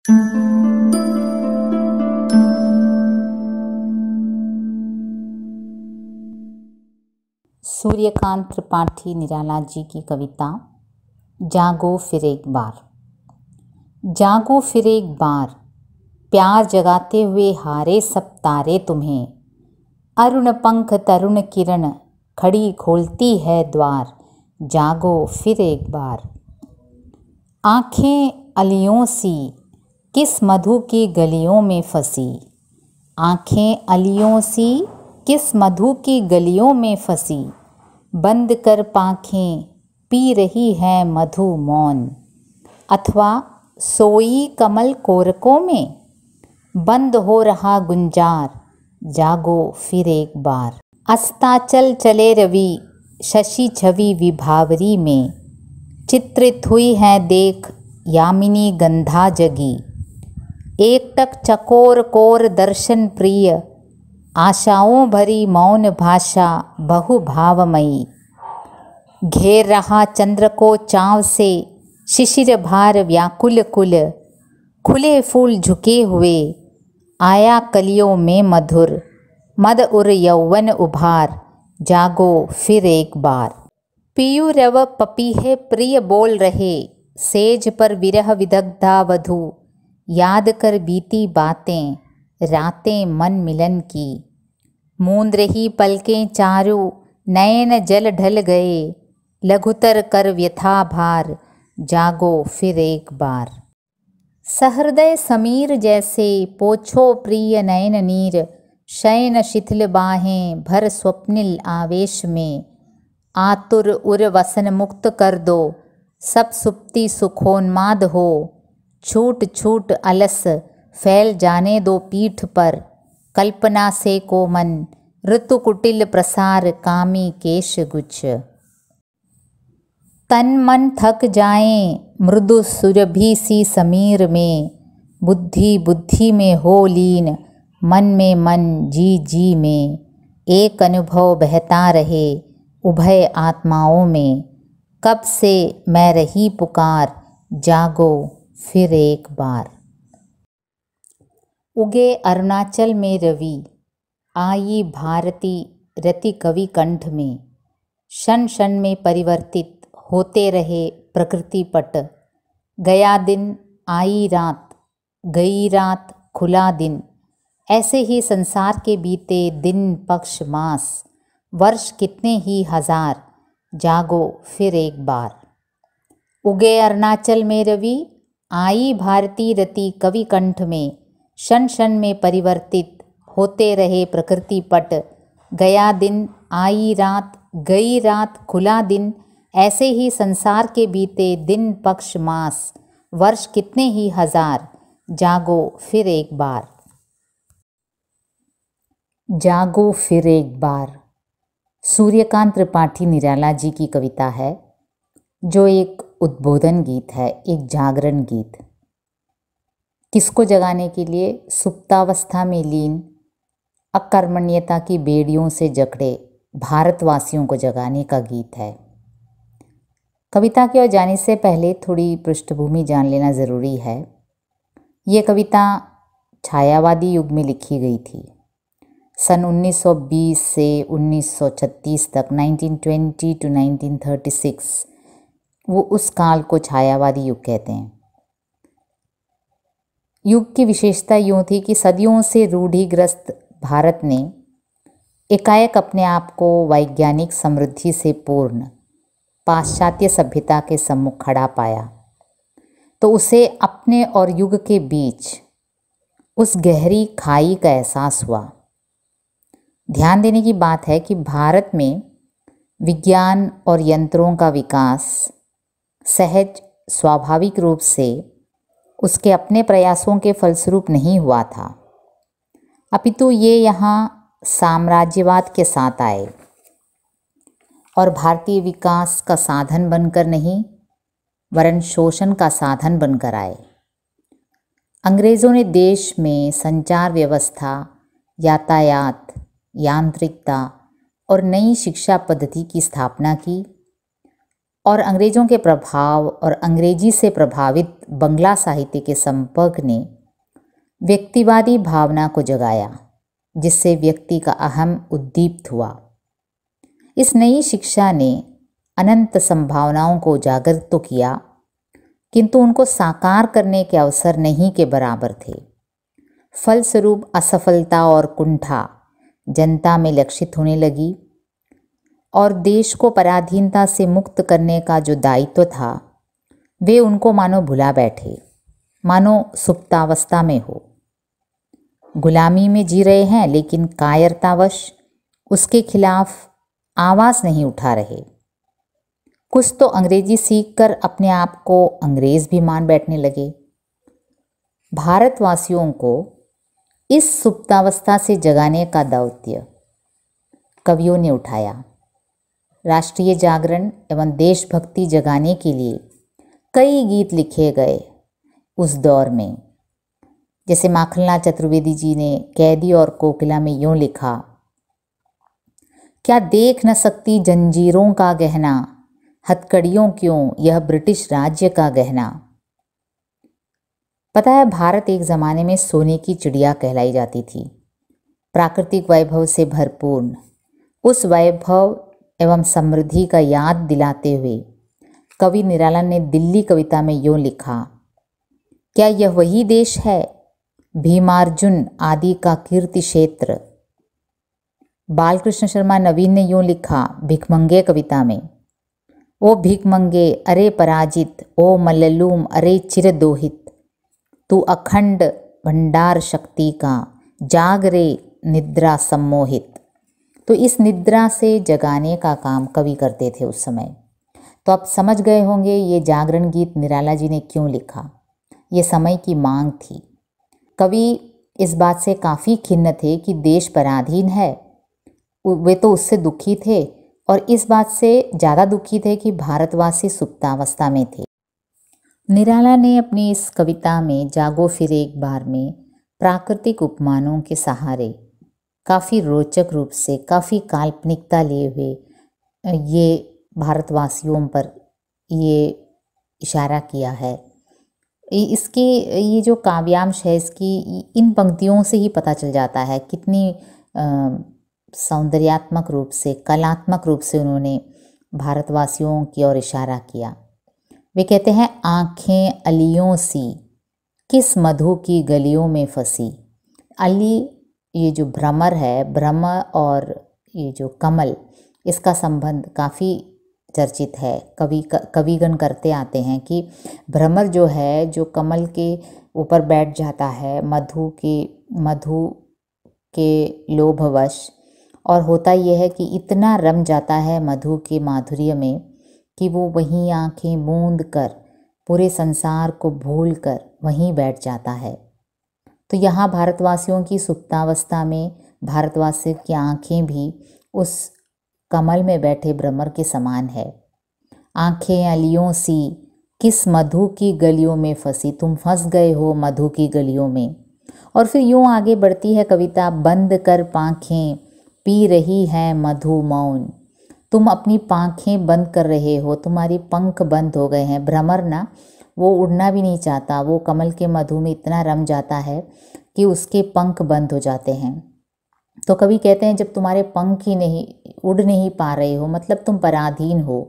सूर्यकांत त्रिपाठी निराला जी की कविता जागो फिर एक बार। जागो फिर एक बार, प्यार जगाते हुए हारे सब तारे तुम्हें। अरुण पंख तरुण किरण खड़ी खोलती है द्वार, जागो फिर एक बार। आँखें अलियों सी किस मधु की गलियों में फंसी, आँखें अलियों सी किस मधु की गलियों में फंसी। बंद कर पाँखें पी रही है मधु मौन, अथवा सोई कमल कोरकों में बंद हो रहा गुंजार, जागो फिर एक बार। अस्ताचल चले रवि शशि छवि विभावरी में, चित्रित हुई है देख यामिनी गंधा जगी। एकटक चकोर कोर दर्शन प्रिय, आशाओं भरी मौन भाषा बहु भावमयी। घेर रहा चंद्र को चाव से शिशिर भार व्याकुल कुल, खुले फूल झुके हुए आया कलियों में मधुर। मद उर यौवन उभार, जागो फिर एक बार। पियु रव पपीहे प्रिय बोल रहे, सेज पर विरह विदग्धा वधू। याद कर बीती बातें रातें मन मिलन की, मूंद रही पलकें चारू नयन जल ढल गए। लघुतर कर व्यथा भार, जागो फिर एक बार। सहृदय समीर जैसे पोछो प्रिय नयन नीर, शयन शिथिल बाहें भर स्वप्निल आवेश में। आतुर उर वसन मुक्त कर दो, सब सुप्ति सुखोन्माद हो। छूट छूट अलस फैल जाने दो पीठ पर, कल्पना से कोमन ऋतु कुटिल प्रसार कामी केश गुच्छ। तन मन थक जाएं मृदु सुरभि सी समीर में, बुद्धि बुद्धि में हो लीन मन में मन जी जी में। एक अनुभव बहता रहे उभय आत्माओं में, कब से मैं रही पुकार, जागो फिर एक बार। उगे अरुणाचल में रवि आई भारती रति कवि कंठ में। क्षण क्षण में परिवर्तित होते रहे प्रकृति पट, गया दिन आई रात गई रात खुला दिन। ऐसे ही संसार के बीते दिन पक्ष मास वर्ष कितने ही हजार, जागो फिर एक बार। उगे अरुणाचल में रवि आई भारती रति कवि कंठ में। क्षण क्षण में परिवर्तित होते रहे प्रकृति पट, गया दिन आई रात गई रात खुला दिन। ऐसे ही संसार के बीते दिन पक्ष मास वर्ष कितने ही हजार, जागो फिर एक बार। जागो फिर एक बार सूर्यकांत त्रिपाठी निराला जी की कविता है, जो एक उद्बोधन गीत है, एक जागरण गीत। किसको जगाने के लिए? सुप्तावस्था में लीन अकर्मण्यता की बेड़ियों से जकड़े भारतवासियों को जगाने का गीत है। कविता की ओर जाने से पहले थोड़ी पृष्ठभूमि जान लेना ज़रूरी है। ये कविता छायावादी युग में लिखी गई थी। सन 1920 से 1936 तक, 1920 to 1936, वो उस काल को छायावादी युग कहते हैं। युग की विशेषता यूँ थी कि सदियों से रूढ़िग्रस्त भारत ने एकाएक अपने आप को वैज्ञानिक समृद्धि से पूर्ण पाश्चात्य सभ्यता के सम्मुख खड़ा पाया, तो उसे अपने और युग के बीच उस गहरी खाई का एहसास हुआ। ध्यान देने की बात है कि भारत में विज्ञान और यंत्रों का विकास सहज स्वाभाविक रूप से उसके अपने प्रयासों के फलस्वरूप नहीं हुआ था, अपितु ये यहाँ साम्राज्यवाद के साथ आए और भारतीय विकास का साधन बनकर नहीं, वरन शोषण का साधन बनकर आए। अंग्रेज़ों ने देश में संचार व्यवस्था, यातायात, यांत्रिकता और नई शिक्षा पद्धति की स्थापना की और अंग्रेज़ों के प्रभाव और अंग्रेजी से प्रभावित बंगला साहित्य के संपर्क ने व्यक्तिवादी भावना को जगाया, जिससे व्यक्ति का अहम उद्दीप्त हुआ। इस नई शिक्षा ने अनंत संभावनाओं को उजागर तो किया, किंतु उनको साकार करने के अवसर नहीं के बराबर थे। फलस्वरूप असफलता और कुंठा जनता में लक्षित होने लगी और देश को पराधीनता से मुक्त करने का जो दायित्व था वे उनको मानो भुला बैठे, मानो सुप्तावस्था में हो। गुलामी में जी रहे हैं, लेकिन कायरतावश उसके खिलाफ आवाज़ नहीं उठा रहे। कुछ तो अंग्रेजी सीखकर अपने आप को अंग्रेज़ भी मान बैठने लगे। भारतवासियों को इस सुप्तावस्था से जगाने का दौत्य कवियों ने उठाया। राष्ट्रीय जागरण एवं देशभक्ति जगाने के लिए कई गीत लिखे गए उस दौर में। जैसे माखनलाल चतुर्वेदी जी ने कैदी और कोकिला में यूँ लिखा, क्या देख न सकती जंजीरों का गहना, हथकड़ियों क्यों यह ब्रिटिश राज्य का गहना। पता है, भारत एक ज़माने में सोने की चिड़िया कहलाई जाती थी, प्राकृतिक वैभव से भरपूर। उस वैभव एवं समृद्धि का याद दिलाते हुए कवि निराला ने दिल्ली कविता में यूँ लिखा, क्या यह वही देश है भीमार्जुन आदि का कीर्ति क्षेत्र। बालकृष्ण शर्मा नवीन ने यूँ लिखा भिखमंगे कविता में, ओ भिखमंगे अरे पराजित, ओ मल्लूम अरे चिरदोहित, तू अखंड भंडार शक्ति का, जाग रे निद्रा सम्मोहित। तो इस निद्रा से जगाने का काम कवि करते थे उस समय। तो आप समझ गए होंगे ये जागरण गीत निराला जी ने क्यों लिखा। ये समय की मांग थी। कवि इस बात से काफ़ी खिन्न थे कि देश पराधीन है, वे तो उससे दुखी थे, और इस बात से ज़्यादा दुखी थे कि भारतवासी सुप्तावस्था में थे। निराला ने अपनी इस कविता में जागो फिर एक बार में प्राकृतिक उपमानों के सहारे काफ़ी रोचक रूप से, काफ़ी काल्पनिकता लिए हुए ये भारतवासियों पर ये इशारा किया है। इसकी ये जो काव्यांश है, इसकी इन पंक्तियों से ही पता चल जाता है कितनी सौंदर्यात्मक रूप से, कलात्मक रूप से उन्होंने भारतवासियों की ओर इशारा किया। वे कहते हैं, आँखें अलियों सी किस मधु की गलियों में फंसी। अली, ये जो भ्रमर है, भ्रमर और ये जो कमल, इसका संबंध काफ़ी चर्चित है। कविगण करते आते हैं कि भ्रमर जो है, जो कमल के ऊपर बैठ जाता है मधु के लोभवश, और होता यह है कि इतना रम जाता है मधु के माधुर्य में कि वो वहीं आंखें मूंद कर, पूरे संसार को भूल कर वहीं बैठ जाता है। तो यहाँ भारतवासियों की सुप्तावस्था में भारतवासियों की आंखें भी उस कमल में बैठे भ्रमर के समान है। आंखें अलियों सी किस मधु की गलियों में फंसी, तुम फंस गए हो मधु की गलियों में। और फिर यूँ आगे बढ़ती है कविता, बंद कर पाँखें पी रही है मधु मौन। तुम अपनी पाँखें बंद कर रहे हो, तुम्हारी पंख बंद हो गए हैं। भ्रमर ना, वो उड़ना भी नहीं चाहता, वो कमल के मधु में इतना रम जाता है कि उसके पंख बंद हो जाते हैं। तो कवि कहते हैं, जब तुम्हारे पंख ही नहीं, उड़ नहीं पा रहे हो, मतलब तुम पराधीन हो,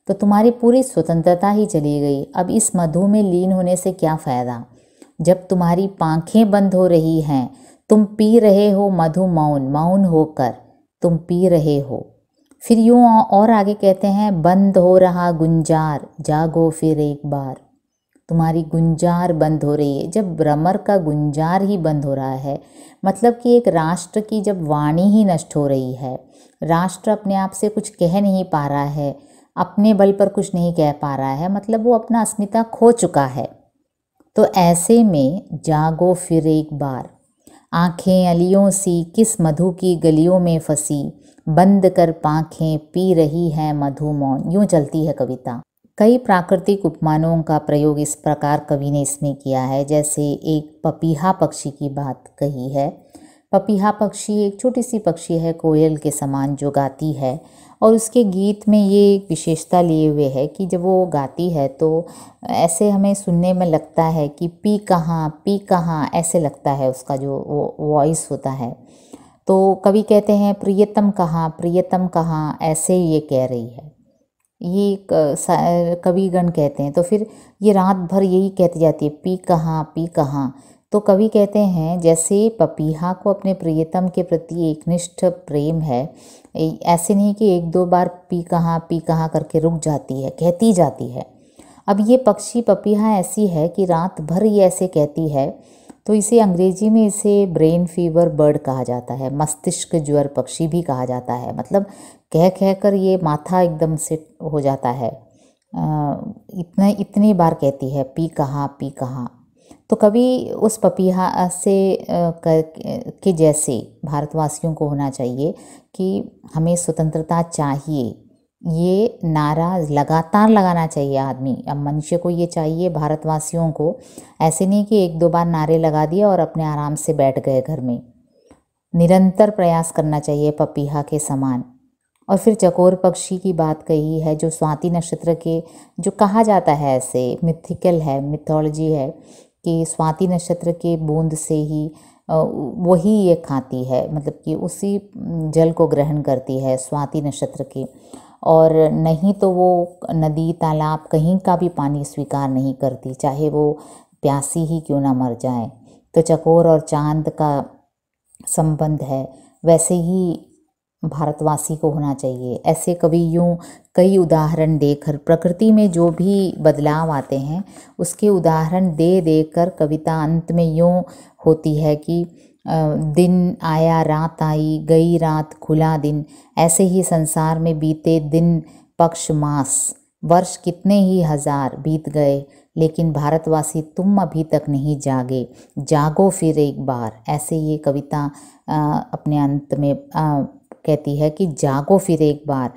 तो तुम्हारी पूरी स्वतंत्रता ही चली गई। अब इस मधु में लीन होने से क्या फ़ायदा, जब तुम्हारी पाँखें बंद हो रही हैं, तुम पी रहे हो मधु मौन, मौन होकर तुम पी रहे हो। फिर यूँ और आगे कहते हैं, बंद हो रहा गुंजार जागो फिर एक बार। तुम्हारी गुंजार बंद हो रही है। जब भ्रमर का गुंजार ही बंद हो रहा है, मतलब कि एक राष्ट्र की जब वाणी ही नष्ट हो रही है, राष्ट्र अपने आप से कुछ कह नहीं पा रहा है, अपने बल पर कुछ नहीं कह पा रहा है, मतलब वो अपना अस्मिता खो चुका है। तो ऐसे में जागो फिर एक बार, आँखें अलियों सी किस मधु की गलियों में फंसी, बंद कर पाँखें पी रही है मधु मौन। यूँ चलती है कविता। कई प्राकृतिक उपमानों का प्रयोग इस प्रकार कवि ने इसमें किया है। जैसे एक पपीहा पक्षी की बात कही है, पपीहा पक्षी एक छोटी सी पक्षी है, कोयल के समान, जो गाती है। और उसके गीत में ये एक विशेषता लिए हुए है कि जब वो गाती है तो ऐसे हमें सुनने में लगता है कि पी कहाँ, ऐसे लगता है उसका जो वो वॉइस होता है। तो कभी कहते हैं प्रियतम कहाँ, ऐसे ये कह रही है, ये कविगण कहते हैं। तो फिर ये रात भर यही कहती जाती है, पी कहाँ। तो कवि कहते हैं जैसे पपीहा को अपने प्रियतम के प्रति एकनिष्ठ प्रेम है, ऐसे नहीं कि एक दो बार पी कहाँ करके रुक जाती है, कहती जाती है। अब ये पक्षी पपीहा ऐसी है कि रात भर ये ऐसे कहती है, तो इसे अंग्रेजी में इसे ब्रेन फीवर बर्ड कहा जाता है, मस्तिष्क ज्वर पक्षी भी कहा जाता है। मतलब कह कर ये माथा एकदम से हो जाता है, इतनी बार कहती है पी कहाँ। तो कभी उस पपीहा से के जैसे भारतवासियों को होना चाहिए कि हमें स्वतंत्रता चाहिए, ये नारा लगातार लगाना चाहिए आदमी। अब मनुष्य को ये चाहिए, भारतवासियों को, ऐसे नहीं कि एक दो बार नारे लगा दिए और अपने आराम से बैठ गए घर में। निरंतर प्रयास करना चाहिए पपीहा के समान। और फिर चकोर पक्षी की बात कही है, जो स्वाति नक्षत्र के, जो कहा जाता है ऐसे मिथिकल है, मिथोलॉजी है कि स्वाति नक्षत्र के बूंद से ही वही ये खाती है, मतलब कि उसी जल को ग्रहण करती है स्वाति नक्षत्र के, और नहीं तो वो नदी तालाब कहीं का भी पानी स्वीकार नहीं करती, चाहे वो प्यासी ही क्यों ना मर जाए। तो चकोर और चांद का संबंध है, वैसे ही भारतवासी को होना चाहिए। ऐसे कवि यूँ कई उदाहरण देकर, प्रकृति में जो भी बदलाव आते हैं उसके उदाहरण दे कर कविता अंत में यूँ होती है कि दिन आया रात आई, गई रात खुला दिन, ऐसे ही संसार में बीते दिन पक्ष मास, वर्ष कितने ही हजार बीत गए, लेकिन भारतवासी तुम अभी तक नहीं जागे, जागो फिर एक बार। ऐसे ये कविता अपने अंत में कहती है कि जागो फिर एक बार।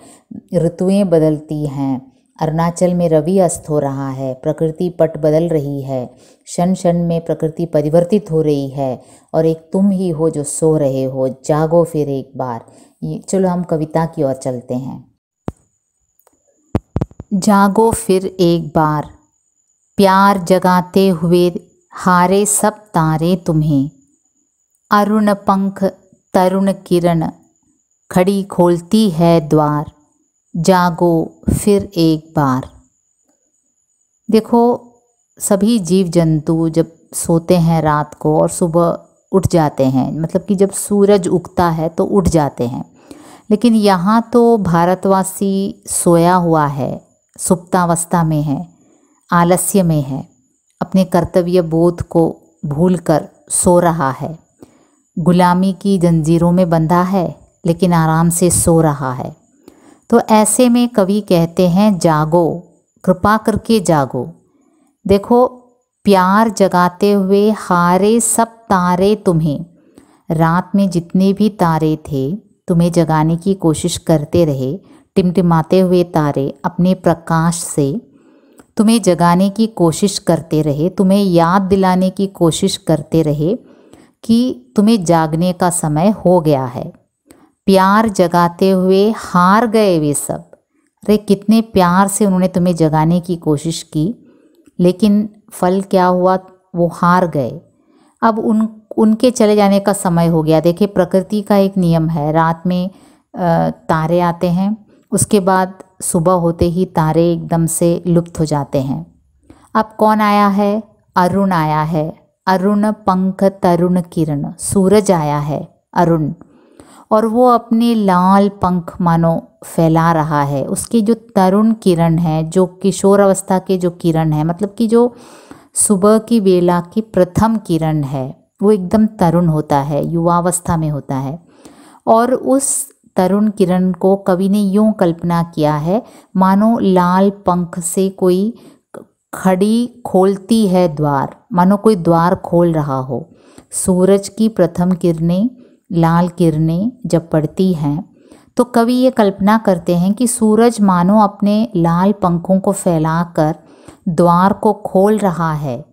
ऋतुएं बदलती हैं, अरुणाचल में रवि अस्त हो रहा है, प्रकृति पट बदल रही है, क्षण क्षण में प्रकृति परिवर्तित हो रही है, और एक तुम ही हो जो सो रहे हो, जागो फिर एक बार। चलो हम कविता की ओर चलते हैं। जागो फिर एक बार, प्यार जगाते हुए हारे सब तारे तुम्हें, अरुण पंख तरुण किरण खड़ी खोलती है द्वार, जागो फिर एक बार। देखो, सभी जीव जंतु जब सोते हैं रात को और सुबह उठ जाते हैं, मतलब कि जब सूरज उगता है तो उठ जाते हैं, लेकिन यहाँ तो भारतवासी सोया हुआ है, सुप्तावस्था में है, आलस्य में है, अपने कर्तव्य बोध को भूलकर सो रहा है, गुलामी की जंजीरों में बंधा है लेकिन आराम से सो रहा है। तो ऐसे में कवि कहते हैं जागो, कृपा करके जागो। देखो, प्यार जगाते हुए हारे सब तारे तुम्हें, रात में जितने भी तारे थे तुम्हें जगाने की कोशिश करते रहे, टिमटिमाते हुए तारे अपने प्रकाश से तुम्हें जगाने की कोशिश करते रहे, तुम्हें याद दिलाने की कोशिश करते रहे कि तुम्हें जागने का समय हो गया है। प्यार जगाते हुए हार गए वे सब। अरे कितने प्यार से उन्होंने तुम्हें जगाने की कोशिश की, लेकिन फल क्या हुआ, वो हार गए। अब उनके चले जाने का समय हो गया। देखिए, प्रकृति का एक नियम है, रात में तारे आते हैं, उसके बाद सुबह होते ही तारे एकदम से लुप्त हो जाते हैं। अब कौन आया है? अरुण आया है, अरुण पंख तरुण किरण, सूरज आया है अरुण, और वो अपने लाल पंख मानो फैला रहा है। उसकी जो तरुण किरण है, जो किशोर अवस्था के जो किरण है, मतलब कि जो सुबह की बेला की प्रथम किरण है, वो एकदम तरुण होता है, युवावस्था में होता है। और उस तरुण किरण को कवि ने यूँ कल्पना किया है मानो लाल पंख से कोई खड़ी खोलती है द्वार, मानो कोई द्वार खोल रहा हो। सूरज की प्रथम किरणें, लाल किरणें जब पड़ती हैं तो कवि ये कल्पना करते हैं कि सूरज मानो अपने लाल पंखों को फैलाकर द्वार को खोल रहा है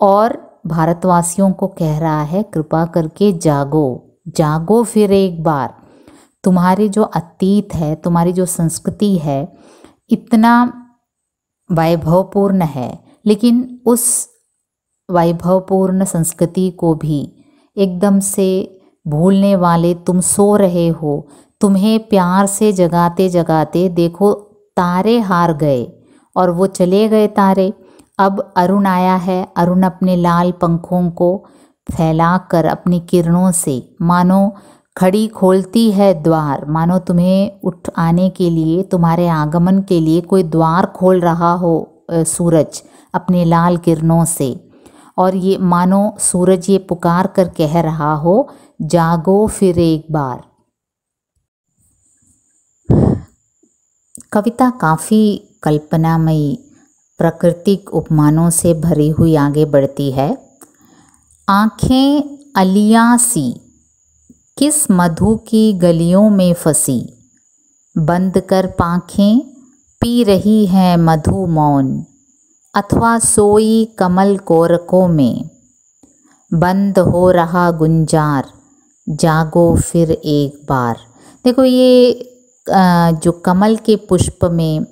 और भारतवासियों को कह रहा है कृपा करके जागो, जागो फिर एक बार। तुम्हारी जो अतीत है, तुम्हारी जो संस्कृति है, इतना वैभवपूर्ण है, लेकिन उस वैभवपूर्ण संस्कृति को भी एकदम से भूलने वाले तुम सो रहे हो। तुम्हें प्यार से जगाते जगाते देखो तारे हार गए और वो चले गए तारे। अब अरुण आया है। अरुण अपने लाल पंखों को फैलाकर अपनी किरणों से मानो खड़ी खोलती है द्वार, मानो तुम्हें उठ आने के लिए, तुम्हारे आगमन के लिए कोई द्वार खोल रहा हो सूरज अपने लाल किरणों से। और ये मानो सूरज ये पुकार कर कह रहा हो, जागो फिर एक बार। कविता काफ़ी कल्पनामयी प्राकृतिक उपमानों से भरी हुई आगे बढ़ती है। आँखें अलियां सी किस मधु की गलियों में फंसी, बंद कर पाँखें पी रही हैं मधु मौन, अथवा सोई कमल कोरकों में बंद हो रहा गुंजार, जागो फिर एक बार। देखो ये जो कमल के पुष्प में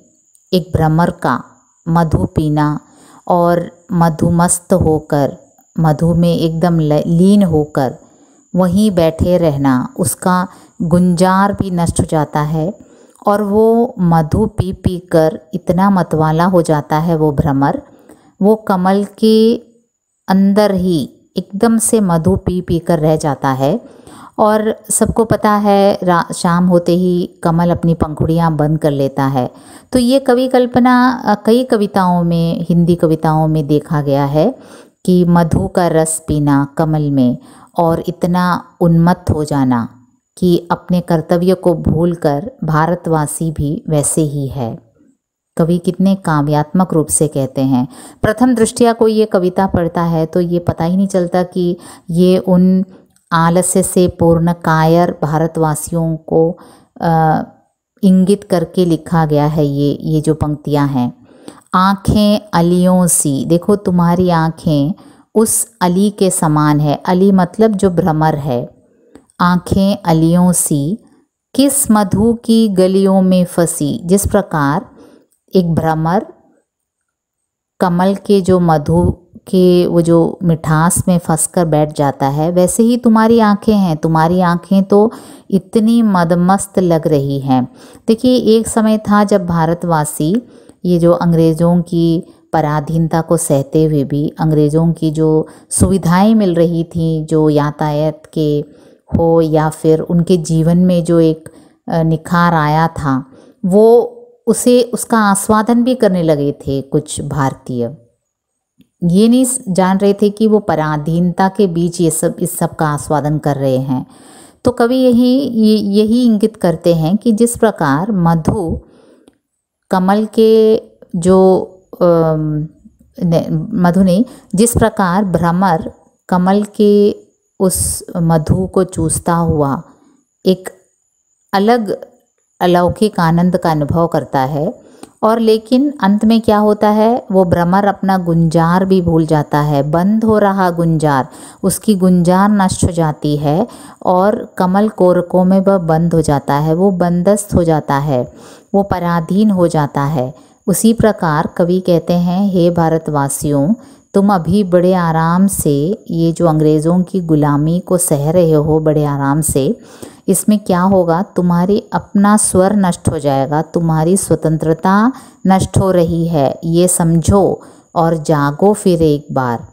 एक भ्रमर का मधु पीना और मधुमस्त होकर, मधु में एकदम लीन होकर वहीं बैठे रहना, उसका गुंजार भी नष्ट हो जाता है और वो मधु पी पी कर इतना मतवाला हो जाता है वो भ्रमर, वो कमल के अंदर ही एकदम से मधु पी पी कर रह जाता है। और सबको पता है शाम होते ही कमल अपनी पंखुड़ियाँ बंद कर लेता है। तो ये कल्पना कई कविताओं में, हिंदी कविताओं में देखा गया है कि मधु का रस पीना कमल में और इतना उन्मत्त हो जाना कि अपने कर्तव्य को भूलकर भारतवासी भी वैसे ही है। कवि कितने काव्यात्मक रूप से कहते हैं। प्रथम दृष्टया कोई ये कविता पढ़ता है तो ये पता ही नहीं चलता कि ये उन आलस्य से पूर्ण कायर भारतवासियों को इंगित करके लिखा गया है। ये जो पंक्तियां हैं, आँखें अलियों सी, देखो तुम्हारी आँखें उस अली के समान है। अली मतलब जो भ्रमर है। आँखें अलियों सी किस मधु की गलियों में फंसी, जिस प्रकार एक भ्रमर कमल के जो मधु के वो जो मिठास में फंसकर बैठ जाता है, वैसे ही तुम्हारी आँखें हैं। तुम्हारी आँखें तो इतनी मदमस्त लग रही हैं। देखिए एक समय था जब भारतवासी ये जो अंग्रेज़ों की पराधीनता को सहते हुए भी, अंग्रेज़ों की जो सुविधाएं मिल रही थी, जो यातायात के हो या फिर उनके जीवन में जो एक निखार आया था, वो उसका आस्वादन भी करने लगे थे कुछ भारतीय। ये नहीं जान रहे थे कि वो पराधीनता के बीच इस सब का आस्वादन कर रहे हैं। तो कवि यही इंगित करते हैं कि जिस प्रकार मधु कमल के जो मधु ने, जिस प्रकार भ्रमर कमल के उस मधु को चूसता हुआ एक अलग अलौकिक आनंद का अनुभव करता है, और लेकिन अंत में क्या होता है, वो भ्रमर अपना गुंजार भी भूल जाता है। बंद हो रहा गुंजार, उसकी गुंजार नष्ट हो जाती है और कमल कोरकों में वह बंद हो जाता है, वो बंदस्त हो जाता है, वो पराधीन हो जाता है। उसी प्रकार कवि कहते हैं, हे भारतवासियों, तुम अभी बड़े आराम से ये जो अंग्रेज़ों की गुलामी को सह रहे हो बड़े आराम से, इसमें क्या होगा, तुम्हारी अपना स्वर नष्ट हो जाएगा, तुम्हारी स्वतंत्रता नष्ट हो रही है, ये समझो और जागो फिर एक बार।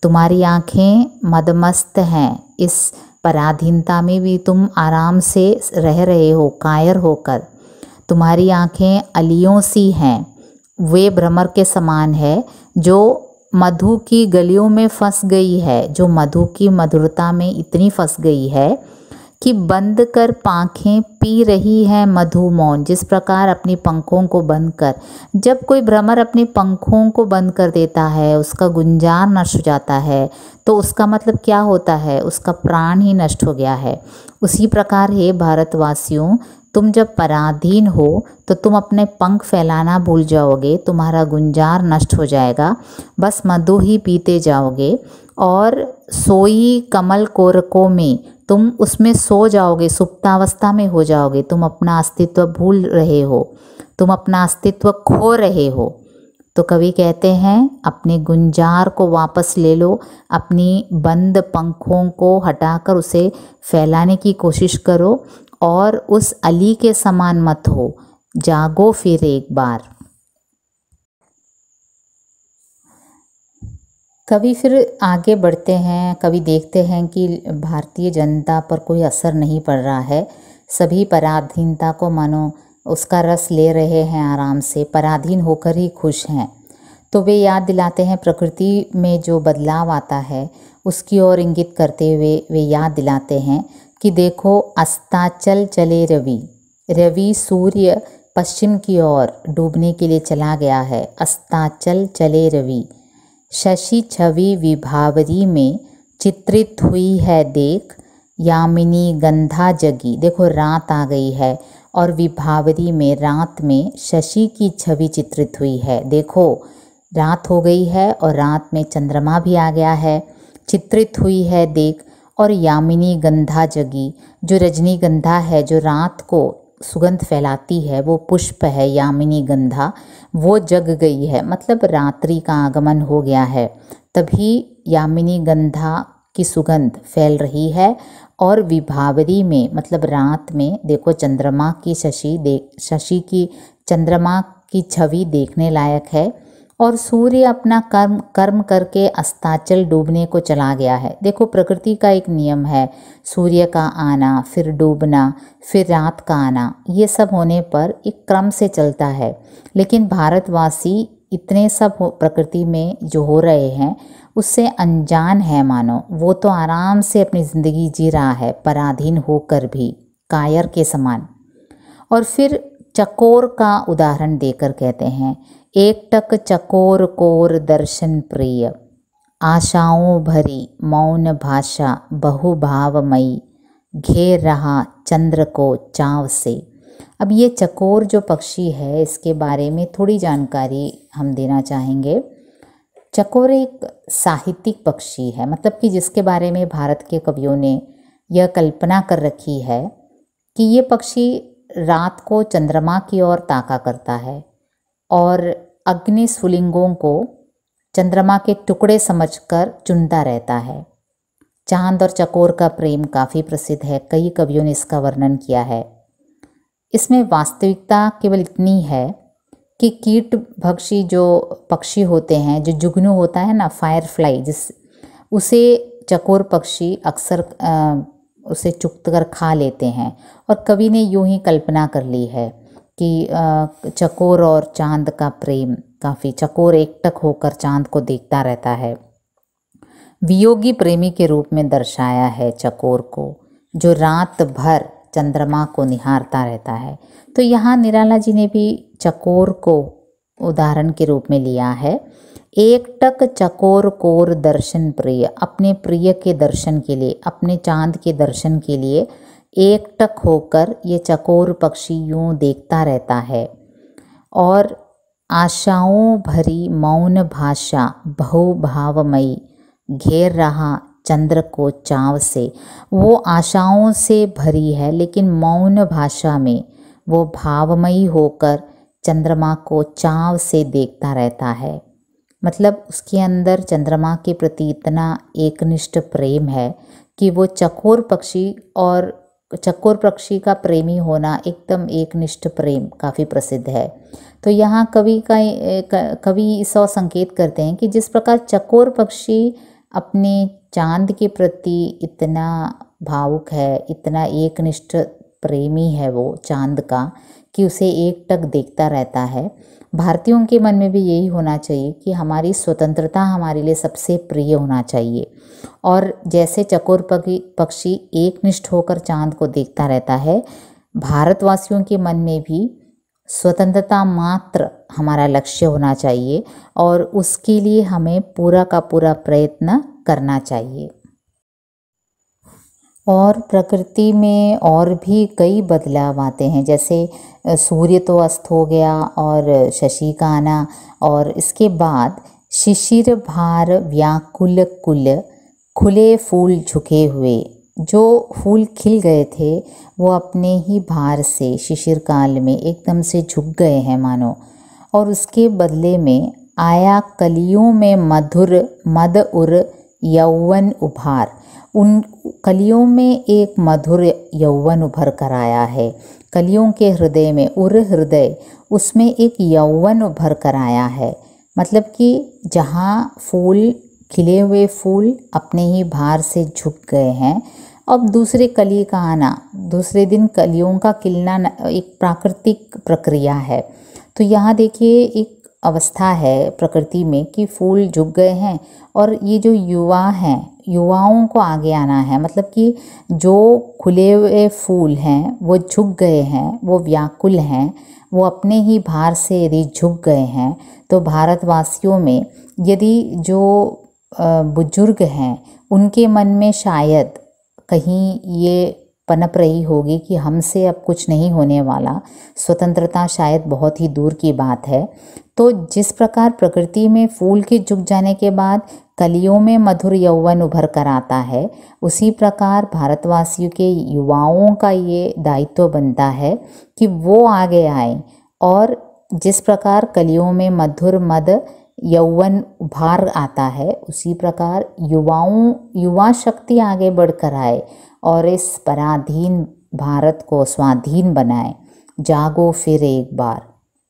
तुम्हारी आँखें मदमस्त हैं, इस पराधीनता में भी तुम आराम से रह रहे हो कायर होकर। तुम्हारी आँखें अलियों सी हैं, वे भ्रमर के समान है जो मधु की गलियों में फंस गई है, जो मधु की मधुरता में इतनी फंस गई है कि बंद कर पाँखें पी रही है मधु मौन। जिस प्रकार अपनी पंखों को बंद कर, जब कोई भ्रमर अपने पंखों को बंद कर देता है, उसका गुंजार नष्ट हो जाता है, तो उसका मतलब क्या होता है, उसका प्राण ही नष्ट हो गया है। उसी प्रकार हे भारतवासियों, तुम जब पराधीन हो तो तुम अपने पंख फैलाना भूल जाओगे, तुम्हारा गुंजार नष्ट हो जाएगा, बस मधु ही पीते जाओगे और सोई कमल कोरकों में तुम उसमें सो जाओगे, सुप्तावस्था में हो जाओगे, तुम अपना अस्तित्व भूल रहे हो, तुम अपना अस्तित्व खो रहे हो। तो कवि कहते हैं अपने गुंजार को वापस ले लो, अपनी बंद पंखों को हटाकर उसे फैलाने की कोशिश करो और उस अली के समान मत हो, जागो फिर एक बार। कभी फिर आगे बढ़ते हैं, कभी देखते हैं कि भारतीय जनता पर कोई असर नहीं पड़ रहा है, सभी पराधीनता को मानो उसका रस ले रहे हैं, आराम से पराधीन होकर ही खुश हैं। तो वे याद दिलाते हैं प्रकृति में जो बदलाव आता है उसकी ओर इंगित करते हुए वे याद दिलाते हैं कि देखो अस्ताचल चले रवि, रवि सूर्य पश्चिम की ओर डूबने के लिए चला गया है। अस्ताचल चले रवि, शशि छवि विभावरी में चित्रित हुई है देख, यामिनी गंधा जगी। देखो रात आ गई है और विभावरी में रात में शशि की छवि चित्रित हुई है। देखो रात हो गई है और रात में चंद्रमा भी आ गया है, चित्रित हुई है देख। और यामिनी गंधा जगी, जो रजनीगंधा है जो रात को सुगंध फैलाती है, वो पुष्प है यामिनी गंधा, वो जग गई है, मतलब रात्रि का आगमन हो गया है, तभी यामिनी गंधा की सुगंध फैल रही है। और विभावरी में मतलब रात में देखो चंद्रमा की शशि की चंद्रमा की छवि देखने लायक है। और सूर्य अपना कर्म करके अस्ताचल डूबने को चला गया है। देखो प्रकृति का एक नियम है, सूर्य का आना फिर डूबना फिर रात का आना, ये सब होने पर एक क्रम से चलता है। लेकिन भारतवासी इतने सब प्रकृति में जो हो रहे हैं उससे अनजान है मानो, वो तो आराम से अपनी ज़िंदगी जी रहा है पराधीन होकर भी, कायर के समान। और फिर चकोर का उदाहरण देकर कहते हैं, एकटक चकोर कोर दर्शन प्रिय, आशाओं भरी मौन भाषा बहुभावमयी, घेर रहा चंद्र को चाव से। अब ये चकोर जो पक्षी है इसके बारे में थोड़ी जानकारी हम देना चाहेंगे। चकोर एक साहित्यिक पक्षी है, मतलब कि जिसके बारे में भारत के कवियों ने यह कल्पना कर रखी है कि ये पक्षी रात को चंद्रमा की ओर ताका करता है और अग्नि स्फुलिंगों को चंद्रमा के टुकड़े समझकर चुनता रहता है। चांद और चकोर का प्रेम काफ़ी प्रसिद्ध है, कई कवियों ने इसका वर्णन किया है। इसमें वास्तविकता केवल इतनी है कि कीट भक्षी जो पक्षी होते हैं, जो जुगनू होता है ना, फायर फ्लाई, उसे चकोर पक्षी अक्सर उसे चुग कर खा लेते हैं। और कवि ने यूं ही कल्पना कर ली है कि चकोर और चांद का प्रेम काफ़ी, चकोर एकटक होकर चांद को देखता रहता है, वियोगी प्रेमी के रूप में दर्शाया है चकोर को, जो रात भर चंद्रमा को निहारता रहता है। तो यहाँ निराला जी ने भी चकोर को उदाहरण के रूप में लिया है। एकटक चकोर कोर दर्शन प्रिय, अपने प्रिय के दर्शन के लिए, अपने चांद के दर्शन के लिए एकटक होकर ये चकोर पक्षी यूं देखता रहता है। और आशाओं भरी मौन भाषा बहुभावमयी, घेर रहा चंद्र को चाव से। वो आशाओं से भरी है लेकिन मौन भाषा में वो भावमयी होकर चंद्रमा को चाव से देखता रहता है। मतलब उसके अंदर चंद्रमा के प्रति इतना एकनिष्ठ प्रेम है कि वो चकोर पक्षी, और चकोर पक्षी का प्रेमी होना एकदम एकनिष्ठ प्रेम काफ़ी प्रसिद्ध है। तो यहाँ कवि इस और संकेत करते हैं कि जिस प्रकार चकोर पक्षी अपने चांद के प्रति इतना भावुक है, इतना एकनिष्ठ प्रेमी है वो चांद का, कि उसे एकटक देखता रहता है, भारतीयों के मन में भी यही होना चाहिए कि हमारी स्वतंत्रता हमारे लिए सबसे प्रिय होना चाहिए। और जैसे चकोर पक्षी एकनिष्ठ होकर चांद को देखता रहता है, भारतवासियों के मन में भी स्वतंत्रता मात्र हमारा लक्ष्य होना चाहिए और उसके लिए हमें पूरा का पूरा प्रयत्न करना चाहिए। और प्रकृति में और भी कई बदलाव आते हैं, जैसे सूर्य तो अस्त हो गया और शशि का आना, और इसके बाद शिशिर भार व्याकुल कुल, खुले फूल झुके हुए, जो फूल खिल गए थे वो अपने ही भार से शिशिर काल में एकदम से झुक गए हैं मानो, और उसके बदले में आया कलियों में मधुर मद उर यौवन उभार। उन कलियों में एक मधुर यौवन उभर कर आया है। कलियों के हृदय में, उर हृदय, उसमें एक यौवन उभर कर आया है। मतलब कि जहाँ फूल, खिले हुए फूल अपने ही भार से झुक गए हैं, अब दूसरे कली का आना, दूसरे दिन कलियों का खिलना एक प्राकृतिक प्रक्रिया है। तो यहाँ देखिए एक अवस्था है प्रकृति में कि फूल झुक गए हैं और ये जो युवा हैं, युवाओं को आगे आना है। मतलब कि जो खुले हुए फूल हैं वो झुक गए हैं, वो व्याकुल हैं, वो अपने ही भार से यदि झुक गए हैं, तो भारतवासियों में यदि जो बुजुर्ग हैं उनके मन में शायद कहीं ये पनप रही होगी कि हमसे अब कुछ नहीं होने वाला, स्वतंत्रता शायद बहुत ही दूर की बात है। तो जिस प्रकार प्रकृति में फूल के झुक जाने के बाद कलियों में मधुर यौवन उभर कर आता है, उसी प्रकार भारतवासियों के युवाओं का ये दायित्व बनता है कि वो आगे आए और जिस प्रकार कलियों में मधुर मद यौवन उभार आता है, उसी प्रकार युवा शक्ति आगे बढ़कर आए और इस पराधीन भारत को स्वाधीन बनाए। जागो फिर एक बार।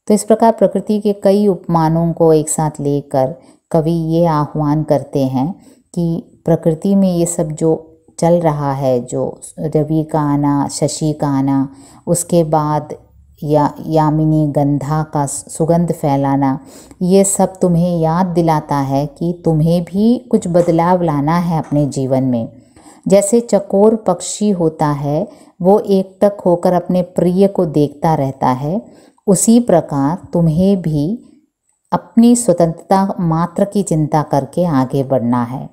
तो इस प्रकार प्रकृति के कई उपमानों को एक साथ लेकर कवि ये आह्वान करते हैं कि प्रकृति में ये सब जो चल रहा है, जो रवि का आना, शशि का आना, उसके बाद यामिनी गंधा का सुगंध फैलाना, ये सब तुम्हें याद दिलाता है कि तुम्हें भी कुछ बदलाव लाना है अपने जीवन में। जैसे चकोर पक्षी होता है, वो एकटक होकर अपने प्रिय को देखता रहता है, उसी प्रकार तुम्हें भी अपनी स्वतंत्रता मात्र की चिंता करके आगे बढ़ना है।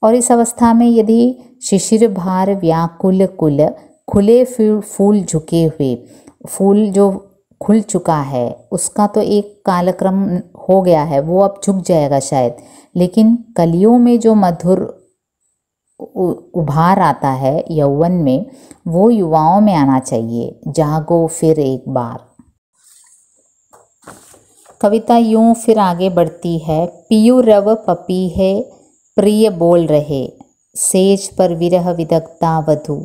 और इस अवस्था में यदि शिशिर भार व्याकुल कुल, खुले फूल झुके हुए, फूल जो खुल चुका है उसका तो एक कालक्रम हो गया है, वो अब झुक जाएगा शायद, लेकिन कलियों में जो मधुर उभार आता है यौवन में, वो युवाओं में आना चाहिए। जागो फिर एक बार। कविता यूं फिर आगे बढ़ती है। पियू रव पपी है प्रिय बोल रहे, सेज पर विरह विदग्धा वधु,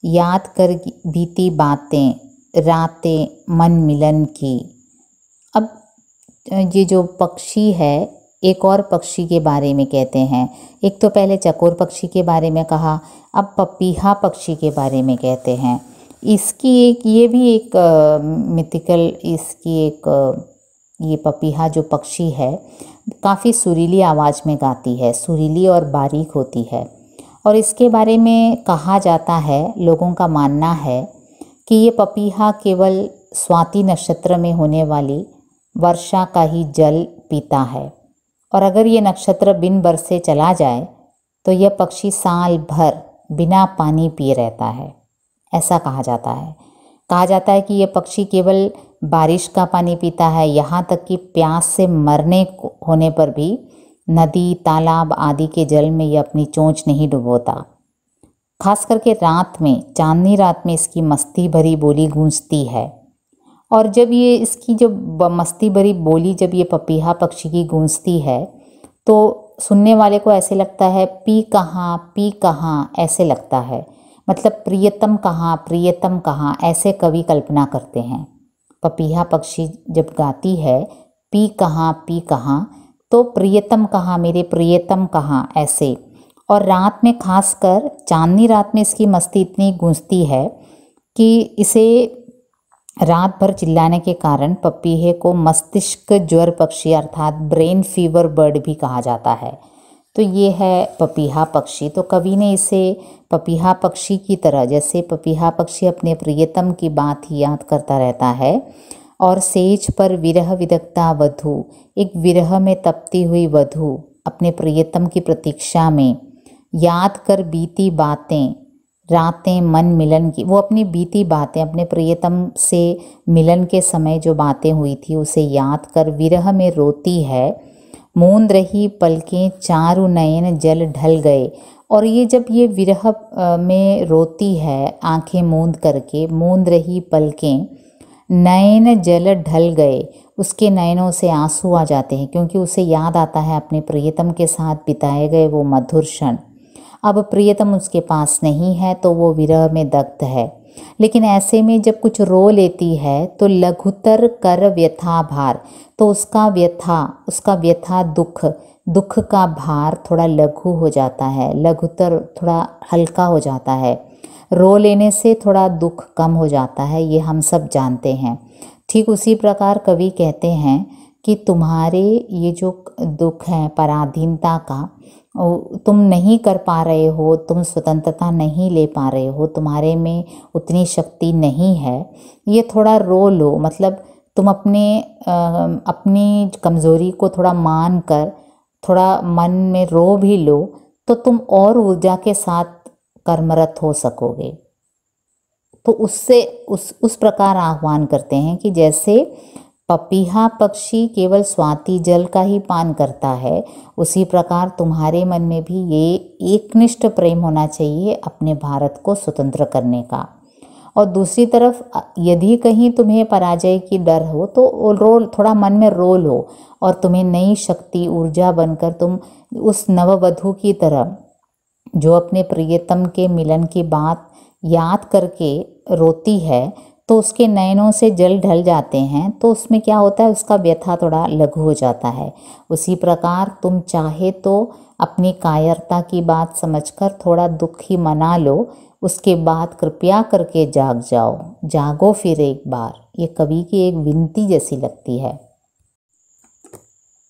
याद कर बीती बातें रातें मन मिलन की। अब ये जो पक्षी है, एक और पक्षी के बारे में कहते हैं। एक तो पहले चकोर पक्षी के बारे में कहा, अब पपीहा पक्षी के बारे में कहते हैं। इसकी एक ये भी एक मिथिकल, इसकी एक ये पपीहा जो पक्षी है काफ़ी सुरीली आवाज़ में गाती है, सुरीली और बारीक होती है। और इसके बारे में कहा जाता है, लोगों का मानना है कि ये पपीहा केवल स्वाति नक्षत्र में होने वाली वर्षा का ही जल पीता है, और अगर ये नक्षत्र बिन बरसे चला जाए तो यह पक्षी साल भर बिना पानी पिए रहता है, ऐसा कहा जाता है। कहा जाता है कि यह पक्षी केवल बारिश का पानी पीता है, यहाँ तक कि प्यास से मरने होने पर भी नदी, तालाब आदि के जल में यह अपनी चोंच नहीं डुबोता। खास करके रात में, चांदनी रात में इसकी मस्ती भरी बोली गूंजती है। और जब ये इसकी जो मस्ती भरी बोली जब ये पपीहा पक्षी की गूंजती है तो सुनने वाले को ऐसे लगता है पी कहाँ ऐसे लगता है, मतलब प्रियतम कहाँ ऐसे कवि कल्पना करते हैं। पपीहा पक्षी जब गाती है पी कहाँ तो प्रियतम कहाँ, मेरे प्रियतम कहाँ, ऐसे। और रात में, खासकर चांदनी रात में इसकी मस्ती इतनी गूंजती है कि इसे रात भर चिल्लाने के कारण पपीहे को मस्तिष्क ज्वर पक्षी अर्थात ब्रेन फीवर बर्ड भी कहा जाता है। तो ये है पपीहा पक्षी। तो कवि ने इसे पपीहा पक्षी की तरह, जैसे पपीहा पक्षी अपने प्रियतम की बात ही याद करता रहता है, और सेज पर विरह विदग्धा वधु, एक विरह में तपती हुई वधु अपने प्रियतम की प्रतीक्षा में, याद कर बीती बातें रातें मन मिलन की, वो अपनी बीती बातें, अपने प्रियतम से मिलन के समय जो बातें हुई थी उसे याद कर विरह में रोती है। मूंद रही पलकें चारु नयन जल ढल गए, और ये जब ये विरह में रोती है, आंखें मूंद करके, मूंद रही पलकें, नयन जल ढल गए, उसके नयनों से आंसू आ जाते हैं, क्योंकि उसे याद आता है अपने प्रियतम के साथ बिताए गए वो मधुर क्षण। अब प्रियतम उसके पास नहीं है तो वो विरह में दग्ध है। लेकिन ऐसे में जब कुछ रो लेती है तो लघुतर कर व्यथा भार, तो उसका व्यथा दुख का भार थोड़ा लघु हो जाता है, लघुतर थोड़ा हल्का हो जाता है। रो लेने से थोड़ा दुख कम हो जाता है, ये हम सब जानते हैं। ठीक उसी प्रकार कवि कहते हैं कि तुम्हारे ये जो दुख है पराधीनता का, तुम नहीं कर पा रहे हो, तुम स्वतंत्रता नहीं ले पा रहे हो, तुम्हारे में उतनी शक्ति नहीं है, ये थोड़ा रो लो। मतलब तुम अपनी कमज़ोरी को थोड़ा मान कर थोड़ा मन में रो भी लो, तो तुम और ऊर्जा के साथ कर्मरत हो सकोगे। तो उससे उस प्रकार आह्वान करते हैं कि जैसे पपीहा पक्षी केवल स्वाति जल का ही पान करता है, उसी प्रकार तुम्हारे मन में भी ये एकनिष्ठ प्रेम होना चाहिए अपने भारत को स्वतंत्र करने का। और दूसरी तरफ यदि कहीं तुम्हें पराजय की डर हो तो थोड़ा मन में रो लो, और तुम्हें नई शक्ति ऊर्जा बनकर तुम उस नववधू की तरह जो अपने प्रियतम के मिलन की बात याद करके रोती है, तो उसके नयनों से जल ढल जाते हैं, तो उसमें क्या होता है, उसका व्यथा थोड़ा लघु हो जाता है। उसी प्रकार तुम चाहे तो अपनी कायरता की बात समझकर थोड़ा दुख ही मना लो, उसके बाद कृपया करके जाग जाओ, जागो फिर एक बार। ये कवि की एक विनती जैसी लगती है।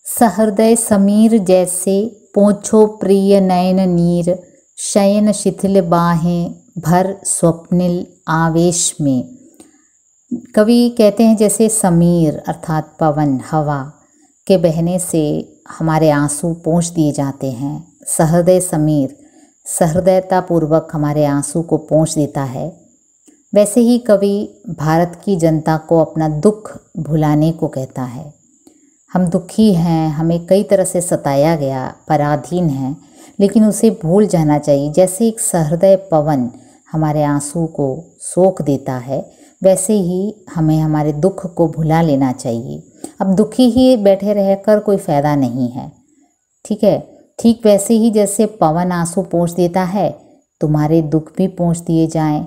सहृदय समीर जैसे पोंछो प्रिय नयन नीर, शयन शिथिल बाहें भर स्वप्निल आवेश में। कवि कहते हैं जैसे समीर अर्थात पवन, हवा के बहने से हमारे आंसू पोंछ दिए जाते हैं। सहृदय समीर सहृदयता पूर्वक हमारे आंसू को पोंछ देता है, वैसे ही कवि भारत की जनता को अपना दुख भुलाने को कहता है। हम दुखी हैं, हमें कई तरह से सताया गया, पराधीन हैं, लेकिन उसे भूल जाना चाहिए। जैसे एक सहृदय पवन हमारे आंसू को सोख देता है, वैसे ही हमें हमारे दुख को भुला लेना चाहिए। अब दुखी ही बैठे रहकर कोई फ़ायदा नहीं है, ठीक है। ठीक वैसे ही जैसे पवन आंसू पोंछ देता है, तुम्हारे दुख भी पोंछ दिए जाएं।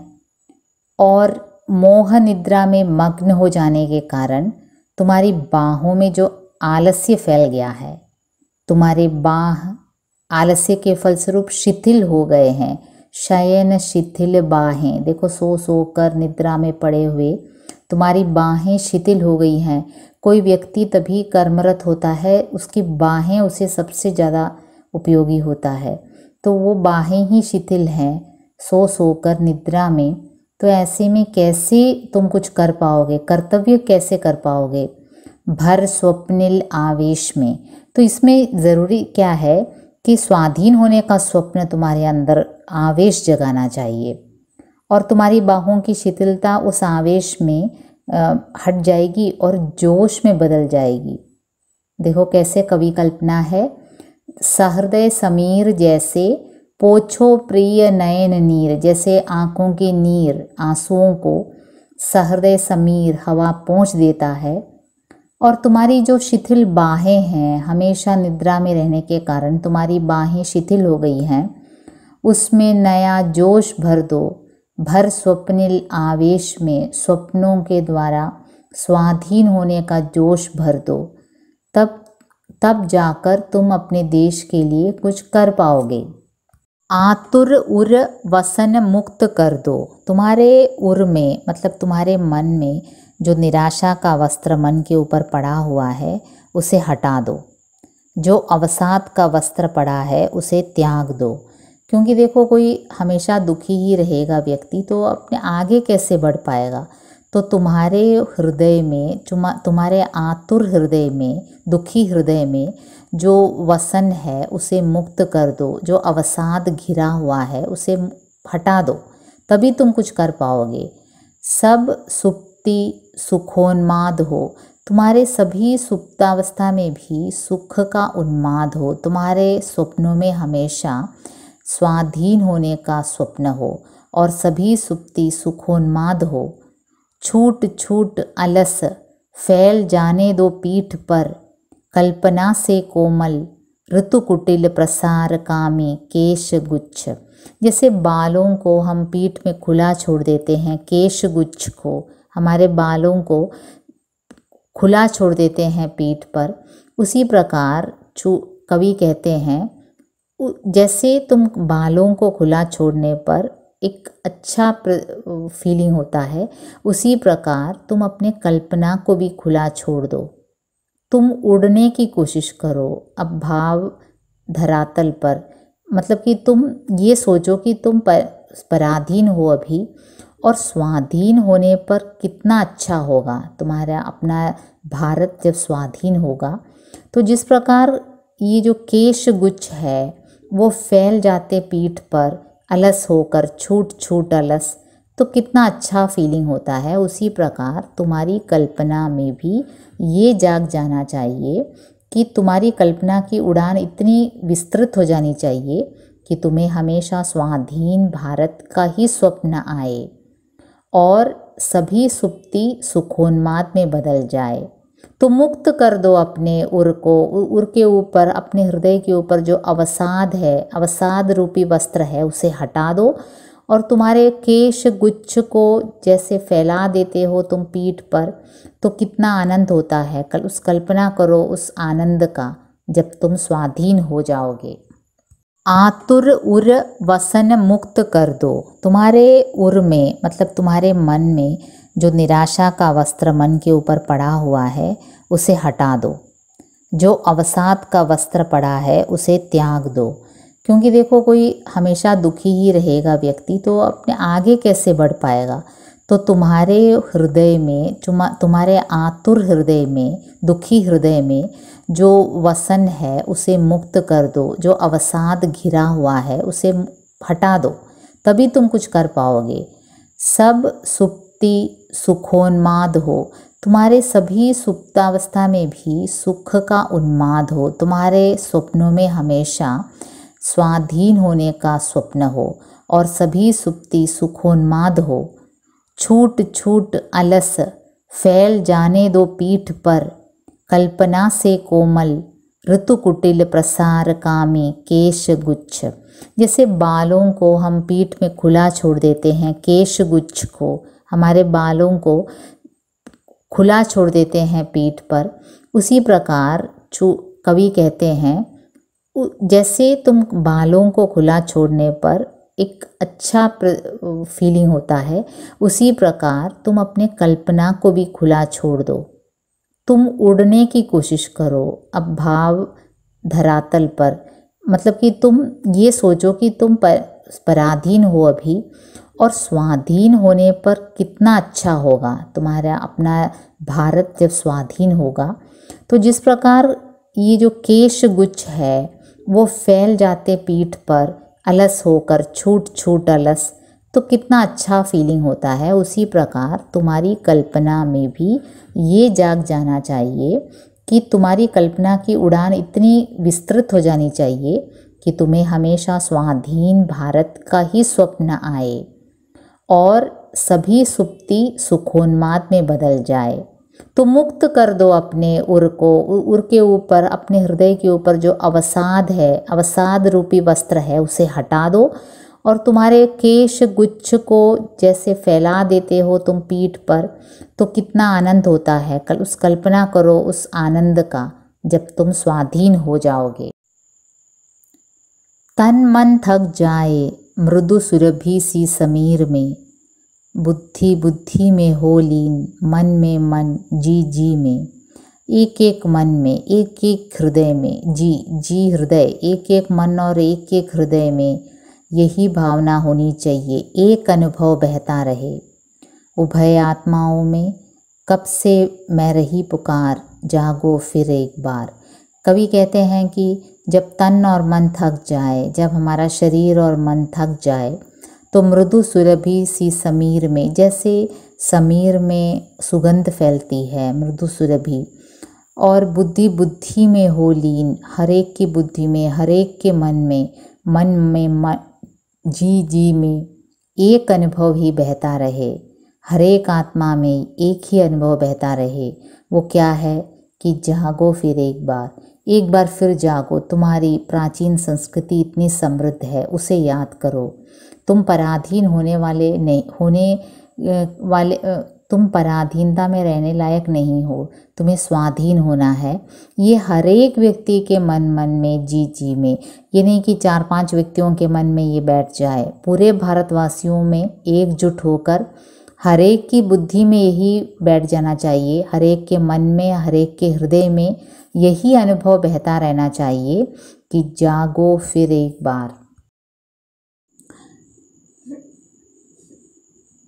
और मोह निद्रा में मग्न हो जाने के कारण तुम्हारी बाहों में जो आलस्य फैल गया है, तुम्हारे बाह आलस्य के फलस्वरूप शिथिल हो गए हैं। शयन शिथिल बाहें, देखो सो कर निद्रा में पड़े हुए तुम्हारी बाहें शिथिल हो गई हैं। कोई व्यक्ति तभी कर्मरत होता है, उसकी बाहें उसे सबसे ज़्यादा उपयोगी होता है, तो वो बाहें ही शिथिल हैं सो कर निद्रा में। तो ऐसे में कैसे तुम कुछ कर पाओगे, कर्तव्य कैसे कर पाओगे? भर स्वप्निल आवेश में। तो इसमें ज़रूरी क्या है कि स्वाधीन होने का स्वप्न तुम्हारे अंदर आवेश जगाना चाहिए, और तुम्हारी बाहों की शिथिलता उस आवेश में हट जाएगी और जोश में बदल जाएगी। देखो कैसे कवि कल्पना है, सहृदय समीर जैसे पोछो प्रिय नयन नीर, जैसे आँखों के नीर आंसुओं को सहृदय समीर हवा पोंछ देता है, और तुम्हारी जो शिथिल बाहें हैं, हमेशा निद्रा में रहने के कारण तुम्हारी बाहें शिथिल हो गई हैं, उसमें नया जोश भर दो। भर स्वप्निल आवेश में, स्वप्नों के द्वारा स्वाधीन होने का जोश भर दो, तब जाकर तुम अपने देश के लिए कुछ कर पाओगे। आतुर उर वसन मुक्त कर दो, तुम्हारे उर में मतलब तुम्हारे मन में जो निराशा का वस्त्र मन के ऊपर पड़ा हुआ है उसे हटा दो। जो अवसाद का वस्त्र पड़ा है उसे त्याग दो, क्योंकि देखो कोई हमेशा दुखी ही रहेगा व्यक्ति, तो अपने आगे कैसे बढ़ पाएगा। तो तुम्हारे हृदय में, तुम्हारे आतुर हृदय में, दुखी हृदय में जो वसन है उसे मुक्त कर दो, जो अवसाद घिरा हुआ है उसे हटा दो, तभी तुम कुछ कर पाओगे। सब सुप्ति सुखोन्माद हो, तुम्हारे सभी सुप्तावस्था में भी सुख का उन्माद हो, तुम्हारे स्वप्नों में हमेशा स्वाधीन होने का स्वप्न हो और सभी सुप्ति सुखोन्माद हो। छूट छूट अलस फैल जाने दो पीठ पर, कल्पना से कोमल ऋतु कुटिल प्रसार कामी केश गुच्छ। जैसे बालों को हम पीठ में खुला छोड़ देते हैं, केश गुच्छ को, हमारे बालों को खुला छोड़ देते हैं पीठ पर, उसी प्रकार कवि कहते हैं जैसे तुम बालों को खुला छोड़ने पर एक अच्छा फीलिंग होता है, उसी प्रकार तुम अपने कल्पना को भी खुला छोड़ दो। तुम उड़ने की कोशिश करो अब भाव धरातल पर, मतलब कि तुम ये सोचो कि तुम पराधीन हो अभी, और स्वाधीन होने पर कितना अच्छा होगा तुम्हारा अपना भारत जब स्वाधीन होगा। तो जिस प्रकार ये जो केश गुच्छ है वो फैल जाते पीठ पर अलस होकर, छूट छूट अलस, तो कितना अच्छा फीलिंग होता है। उसी प्रकार तुम्हारी कल्पना में भी ये जाग जाना चाहिए कि तुम्हारी कल्पना की उड़ान इतनी विस्तृत हो जानी चाहिए कि तुम्हें हमेशा स्वाधीन भारत का ही स्वप्न आए और सभी सुप्ति सुखोन्माद में बदल जाए। तो मुक्त कर दो अपने उर को, उर के ऊपर, अपने हृदय के ऊपर जो अवसाद है, अवसाद रूपी वस्त्र है, उसे हटा दो और तुम्हारे केश गुच्छ को जैसे फैला देते हो तुम पीठ पर, तो कितना आनंद होता है। उस कल्पना करो उस आनंद का जब तुम स्वाधीन हो जाओगे। आतुर उर वसन मुक्त कर दो। तुम्हारे उर में, मतलब तुम्हारे मन में जो निराशा का वस्त्र मन के ऊपर पड़ा हुआ है उसे हटा दो। जो अवसाद का वस्त्र पड़ा है उसे त्याग दो। क्योंकि देखो, कोई हमेशा दुखी ही रहेगा व्यक्ति तो अपने आगे कैसे बढ़ पाएगा। तो तुम्हारे हृदय में, तुम्हारे आतुर हृदय में, दुखी हृदय में जो वसन है उसे मुक्त कर दो। जो अवसाद घिरा हुआ है उसे हटा दो, तभी तुम कुछ कर पाओगे। सब सुप्ति सुखोन्माद हो। तुम्हारे सभी सुप्तावस्था में भी सुख का उन्माद हो। तुम्हारे स्वप्नों में हमेशा स्वाधीन होने का स्वप्न हो और सभी सुप्ति सुखोन्माद हो। छूट छूट अलस फैल जाने दो पीठ पर, कल्पना से कोमल ऋतु कुटिल प्रसार कामी केश गुच्छ। जैसे बालों को हम पीठ में खुला छोड़ देते हैं, केश गुच्छ को, हमारे बालों को खुला छोड़ देते हैं पीठ पर, उसी प्रकार कवि कहते हैं जैसे तुम बालों को खुला छोड़ने पर एक अच्छा फीलिंग होता है, उसी प्रकार तुम अपने कल्पना को भी खुला छोड़ दो। तुम उड़ने की कोशिश करो अब भाव धरातल पर, मतलब कि तुम ये सोचो कि तुम पराधीन हो अभी, और स्वाधीन होने पर कितना अच्छा होगा तुम्हारा अपना भारत जब स्वाधीन होगा। तो जिस प्रकार ये जो केश गुच्छ है वो फैल जाते पीठ पर अलस होकर, छूट छूट अलस, तो कितना अच्छा फीलिंग होता है। उसी प्रकार तुम्हारी कल्पना में भी ये जाग जाना चाहिए कि तुम्हारी कल्पना की उड़ान इतनी विस्तृत हो जानी चाहिए कि तुम्हें हमेशा स्वाधीन भारत का ही स्वप्न आए और सभी सुप्ति सुखोन्माद में बदल जाए। तो मुक्त कर दो अपने उर को, उर के ऊपर, अपने हृदय के ऊपर जो अवसाद है, अवसाद रूपी वस्त्र है, उसे हटा दो और तुम्हारे केश गुच्छ को जैसे फैला देते हो तुम पीठ पर, तो कितना आनंद होता है। उस कल्पना करो उस आनंद का जब तुम स्वाधीन हो जाओगे। तन मन थक जाए मृदु सुरभि सी समीर में, बुद्धि बुद्धि में हो लीन, मन में मन, जी जी में। एक एक मन में, एक एक हृदय में, जी जी हृदय, एक एक मन और एक एक हृदय में यही भावना होनी चाहिए। एक अनुभव बहता रहे उभय आत्माओं में, कब से मैं रही पुकार, जागो फिर एक बार। कवि कहते हैं कि जब तन और मन थक जाए, जब हमारा शरीर और मन थक जाए, तो मृदु सुरभि सी समीर में, जैसे समीर में सुगंध फैलती है मृदु सुरभि, और बुद्धि बुद्धि में हो लीन, हरेक की बुद्धि में, हरेक के मन में मन में जी जी में एक अनुभव ही बहता रहे, हर एक आत्मा में एक ही अनुभव बहता रहे। वो क्या है कि जागो फिर एक बार फिर जागो। तुम्हारी प्राचीन संस्कृति इतनी समृद्ध है, उसे याद करो। तुम पराधीन होने वाले नहीं तुम पराधीनता में रहने लायक नहीं हो, तुम्हें स्वाधीन होना है। ये हर एक व्यक्ति के मन में जी में, ये नहीं कि 4-5 व्यक्तियों के मन में ये बैठ जाए। पूरे भारतवासियों में एकजुट होकर हर एक की बुद्धि में यही बैठ जाना चाहिए, हर एक के मन में, हर एक के हृदय में यही अनुभव बहता रहना चाहिए कि जागो फिर एक बार।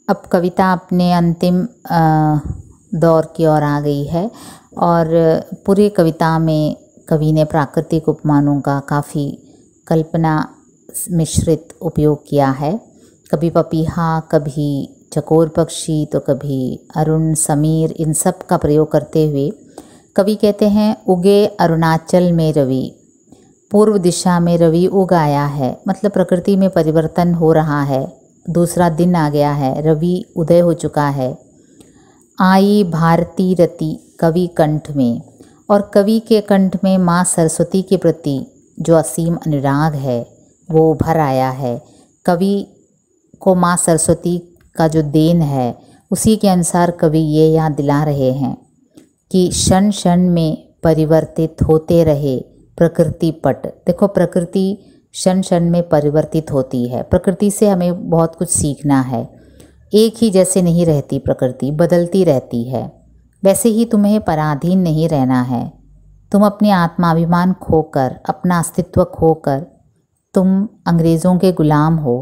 अब कविता अपने अंतिम दौर की ओर आ गई है और पूरी कविता में कवि ने प्राकृतिक उपमानों का काफ़ी कल्पना मिश्रित उपयोग किया है। कभी पपीहा, कभी चकोर पक्षी, तो कभी अरुण, समीर, इन सब का प्रयोग करते हुए कवि कहते हैं, उगे अरुणाचल में रवि, पूर्व दिशा में रवि उग आया है। मतलब प्रकृति में परिवर्तन हो रहा है, दूसरा दिन आ गया है, रवि उदय हो चुका है। आई भारती रति कवि कंठ में, और कवि के कंठ में माँ सरस्वती के प्रति जो असीम अनुराग है वो उभर आया है। कवि को माँ सरस्वती का जो देन है, उसी के अनुसार कवि ये याद दिला रहे हैं कि क्षण क्षण में परिवर्तित होते रहे प्रकृति पट। देखो, प्रकृति क्षण क्षण में परिवर्तित होती है। प्रकृति से हमें बहुत कुछ सीखना है। एक ही जैसे नहीं रहती प्रकृति, बदलती रहती है। वैसे ही तुम्हें पराधीन नहीं रहना है। तुम अपने आत्माभिमान खोकर, अपना अस्तित्व खोकर तुम अंग्रेज़ों के गुलाम हो,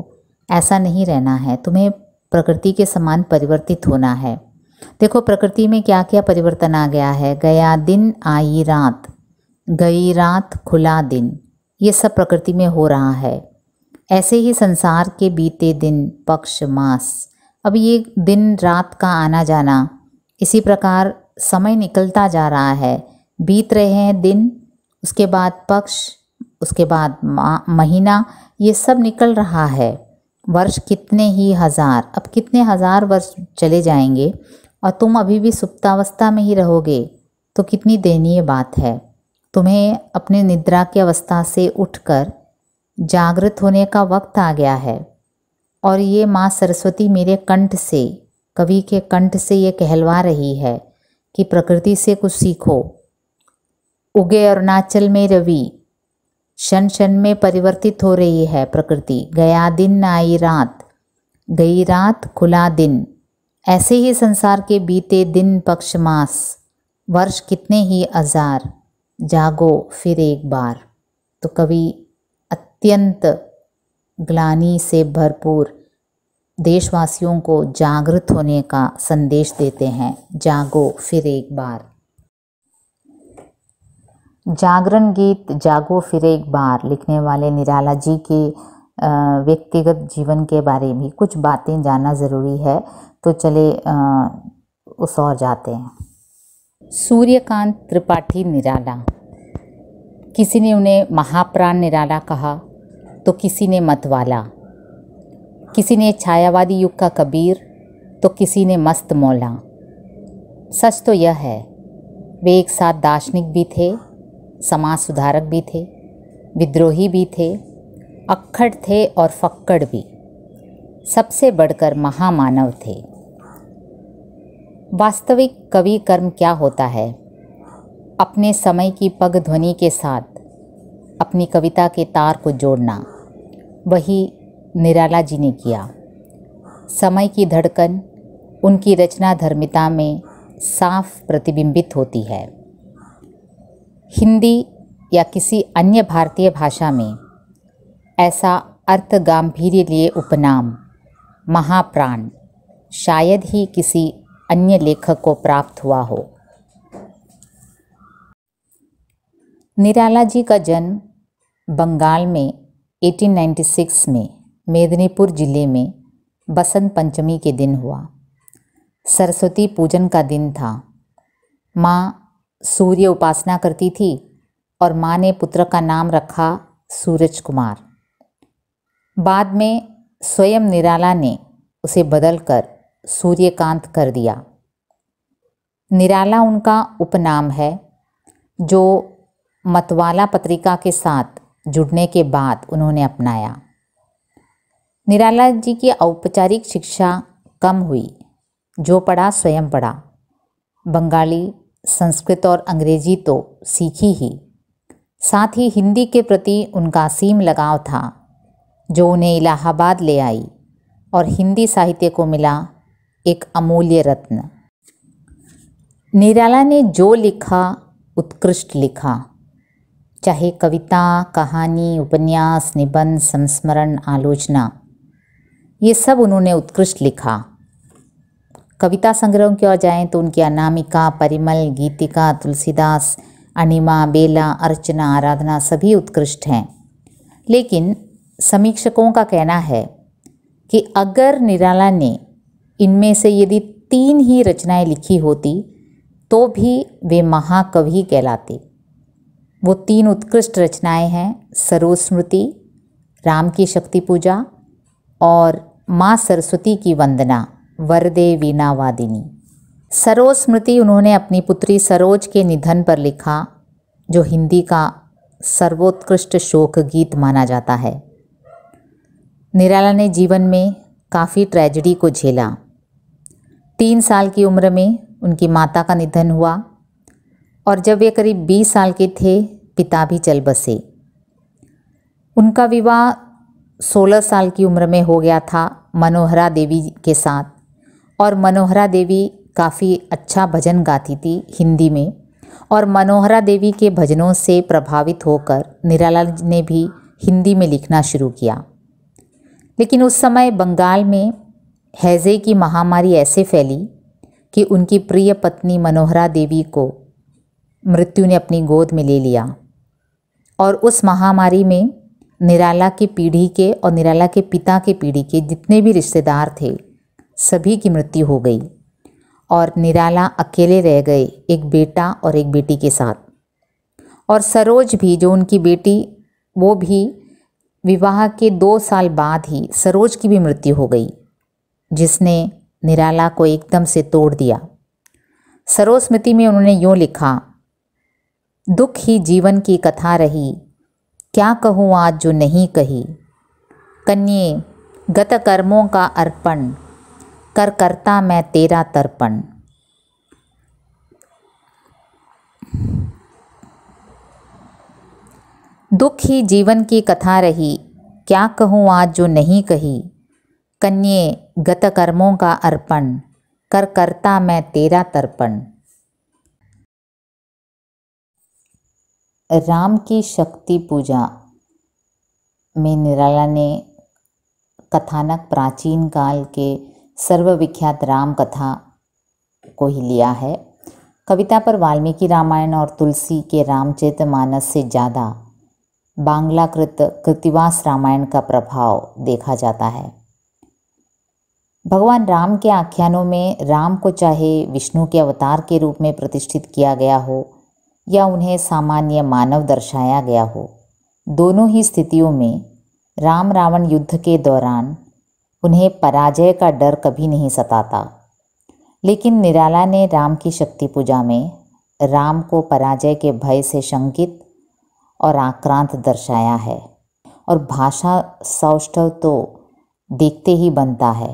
ऐसा नहीं रहना है। तुम्हें प्रकृति के समान परिवर्तित होना है। देखो, प्रकृति में क्या क्या परिवर्तन आ गया है। गया दिन आई रात, गई रात खुला दिन, ये सब प्रकृति में हो रहा है। ऐसे ही संसार के बीते दिन, पक्ष, मास, अब ये दिन रात का आना जाना, इसी प्रकार समय निकलता जा रहा है। बीत रहे हैं दिन, उसके बाद पक्ष, उसके बाद महीना, ये सब निकल रहा है। वर्ष कितने ही हजार, अब कितने हजार वर्ष चले जाएंगे और तुम अभी भी सुप्तावस्था में ही रहोगे, तो कितनी दयनीय बात है। तुम्हें अपने निद्रा की अवस्था से उठकर जागृत होने का वक्त आ गया है। और ये माँ सरस्वती मेरे कंठ से, कवि के कंठ से ये कहलवा रही है कि प्रकृति से कुछ सीखो। उगे अरुणाचल में रवि, क्षण क्षण में परिवर्तित हो रही है प्रकृति। गया दिन आई रात, गई रात खुला दिन, ऐसे ही संसार के बीते दिन, पक्ष, मास, वर्ष कितने ही हजार, जागो फिर एक बार। तो कवि अत्यंत ग्लानि से भरपूर देशवासियों को जागृत होने का संदेश देते हैं। जागो फिर एक बार। जागरण गीत जागो फिर एक बार लिखने वाले निराला जी के व्यक्तिगत जीवन के बारे में कुछ बातें जानना ज़रूरी है। तो चले उस ओर जाते हैं। सूर्यकांत त्रिपाठी निराला। किसी ने उन्हें महाप्राण निराला कहा, तो किसी ने मतवाला, किसी ने छायावादी युग का कबीर, तो किसी ने मस्त मौला। सच तो यह है, वे एक साथ दार्शनिक भी थे, समाज सुधारक भी थे, विद्रोही भी थे, अक्खड़ थे और फक्कड़ भी, सबसे बढ़कर महामानव थे। वास्तविक कवि कर्म क्या होता है? अपने समय की पग ध्वनि के साथ अपनी कविता के तार को जोड़ना, वही निराला जी ने किया। समय की धड़कन उनकी रचना धर्मिता में साफ प्रतिबिंबित होती है। हिंदी या किसी अन्य भारतीय भाषा में ऐसा अर्थ गांभीर्य लिए उपनाम महाप्राण शायद ही किसी अन्य लेखक को प्राप्त हुआ हो। निराला जी का जन्म बंगाल में 1896 में मेदिनीपुर जिले में बसंत पंचमी के दिन हुआ। सरस्वती पूजन का दिन था। माँ सूर्य उपासना करती थी और माँ ने पुत्र का नाम रखा सूरज कुमार। बाद में स्वयं निराला ने उसे बदलकर सूर्यकांत कर दिया। निराला उनका उपनाम है, जो मतवाला पत्रिका के साथ जुड़ने के बाद उन्होंने अपनाया। निराला जी की औपचारिक शिक्षा कम हुई, जो पढ़ा स्वयं पढ़ा। बंगाली, संस्कृत और अंग्रेजी तो सीखी ही, साथ ही हिंदी के प्रति उनका असीम लगाव था, जो उन्हें इलाहाबाद ले आई और हिंदी साहित्य को मिला एक अमूल्य रत्न। निराला ने जो लिखा उत्कृष्ट लिखा, चाहे कविता, कहानी, उपन्यास, निबंध, संस्मरण, आलोचना, ये सब उन्होंने उत्कृष्ट लिखा। कविता संग्रहों की ओर जाएं तो उनकी अनामिका, परिमल, गीतिका, तुलसीदास, अनिमा, बेला, अर्चना, आराधना सभी उत्कृष्ट हैं। लेकिन समीक्षकों का कहना है कि अगर निराला ने इनमें से यदि 3 ही रचनाएं लिखी होती तो भी वे महाकवि कहलाते। वो 3 उत्कृष्ट रचनाएं हैं सरोज स्मृति, राम की शक्ति पूजा और माँ सरस्वती की वंदना, वरदे वीणा वादिनी। सरोज स्मृति उन्होंने अपनी पुत्री सरोज के निधन पर लिखा, जो हिंदी का सर्वोत्कृष्ट शोक गीत माना जाता है। निराला ने जीवन में काफ़ी ट्रेजेडी को झेला। 3 साल की उम्र में उनकी माता का निधन हुआ और जब वे करीब 20 साल के थे, पिता भी चल बसे। उनका विवाह 16 साल की उम्र में हो गया था मनोहरा देवी के साथ, और मनोहरा देवी काफ़ी अच्छा भजन गाती थी हिंदी में, और मनोहरा देवी के भजनों से प्रभावित होकर निराला ने भी हिंदी में लिखना शुरू किया। लेकिन उस समय बंगाल में हैजे की महामारी ऐसे फैली कि उनकी प्रिय पत्नी मनोहरा देवी को मृत्यु ने अपनी गोद में ले लिया, और उस महामारी में निराला की पीढ़ी के और निराला के पिता के पीढ़ी के जितने भी रिश्तेदार थे, सभी की मृत्यु हो गई और निराला अकेले रह गए, एक बेटा और एक बेटी के साथ। और सरोज भी, जो उनकी बेटी, वो भी विवाह के 2 साल बाद ही सरोज की भी मृत्यु हो गई, जिसने निराला को एकदम से तोड़ दिया। सरोज स्मृति में उन्होंने यूँ लिखा, दुख ही जीवन की कथा रही, क्या कहूँ आज जो नहीं कही, कन्ये गत कर्मों का अर्पण, कर करता मैं तेरा तर्पण। दुख ही जीवन की कथा रही, क्या कहूँ आज जो नहीं कही, कन्ये गत कर्मों का अर्पण, कर करता मैं तेरा तर्पण। राम की शक्ति पूजा में निराला ने कथानक प्राचीन काल के सर्वविख्यात राम कथा को ही लिया है। कविता पर वाल्मीकि रामायण और तुलसी के रामचरितमानस से ज़्यादा बांग्लाकृत कृत्तिवास रामायण का प्रभाव देखा जाता है। भगवान राम के आख्यानों में राम को चाहे विष्णु के अवतार के रूप में प्रतिष्ठित किया गया हो या उन्हें सामान्य मानव दर्शाया गया हो, दोनों ही स्थितियों में राम रावण युद्ध के दौरान उन्हें पराजय का डर कभी नहीं सताता। लेकिन निराला ने राम की शक्ति पूजा में राम को पराजय के भय से शंकित और आक्रांत दर्शाया है, और भाषा सौष्ठव तो देखते ही बनता है।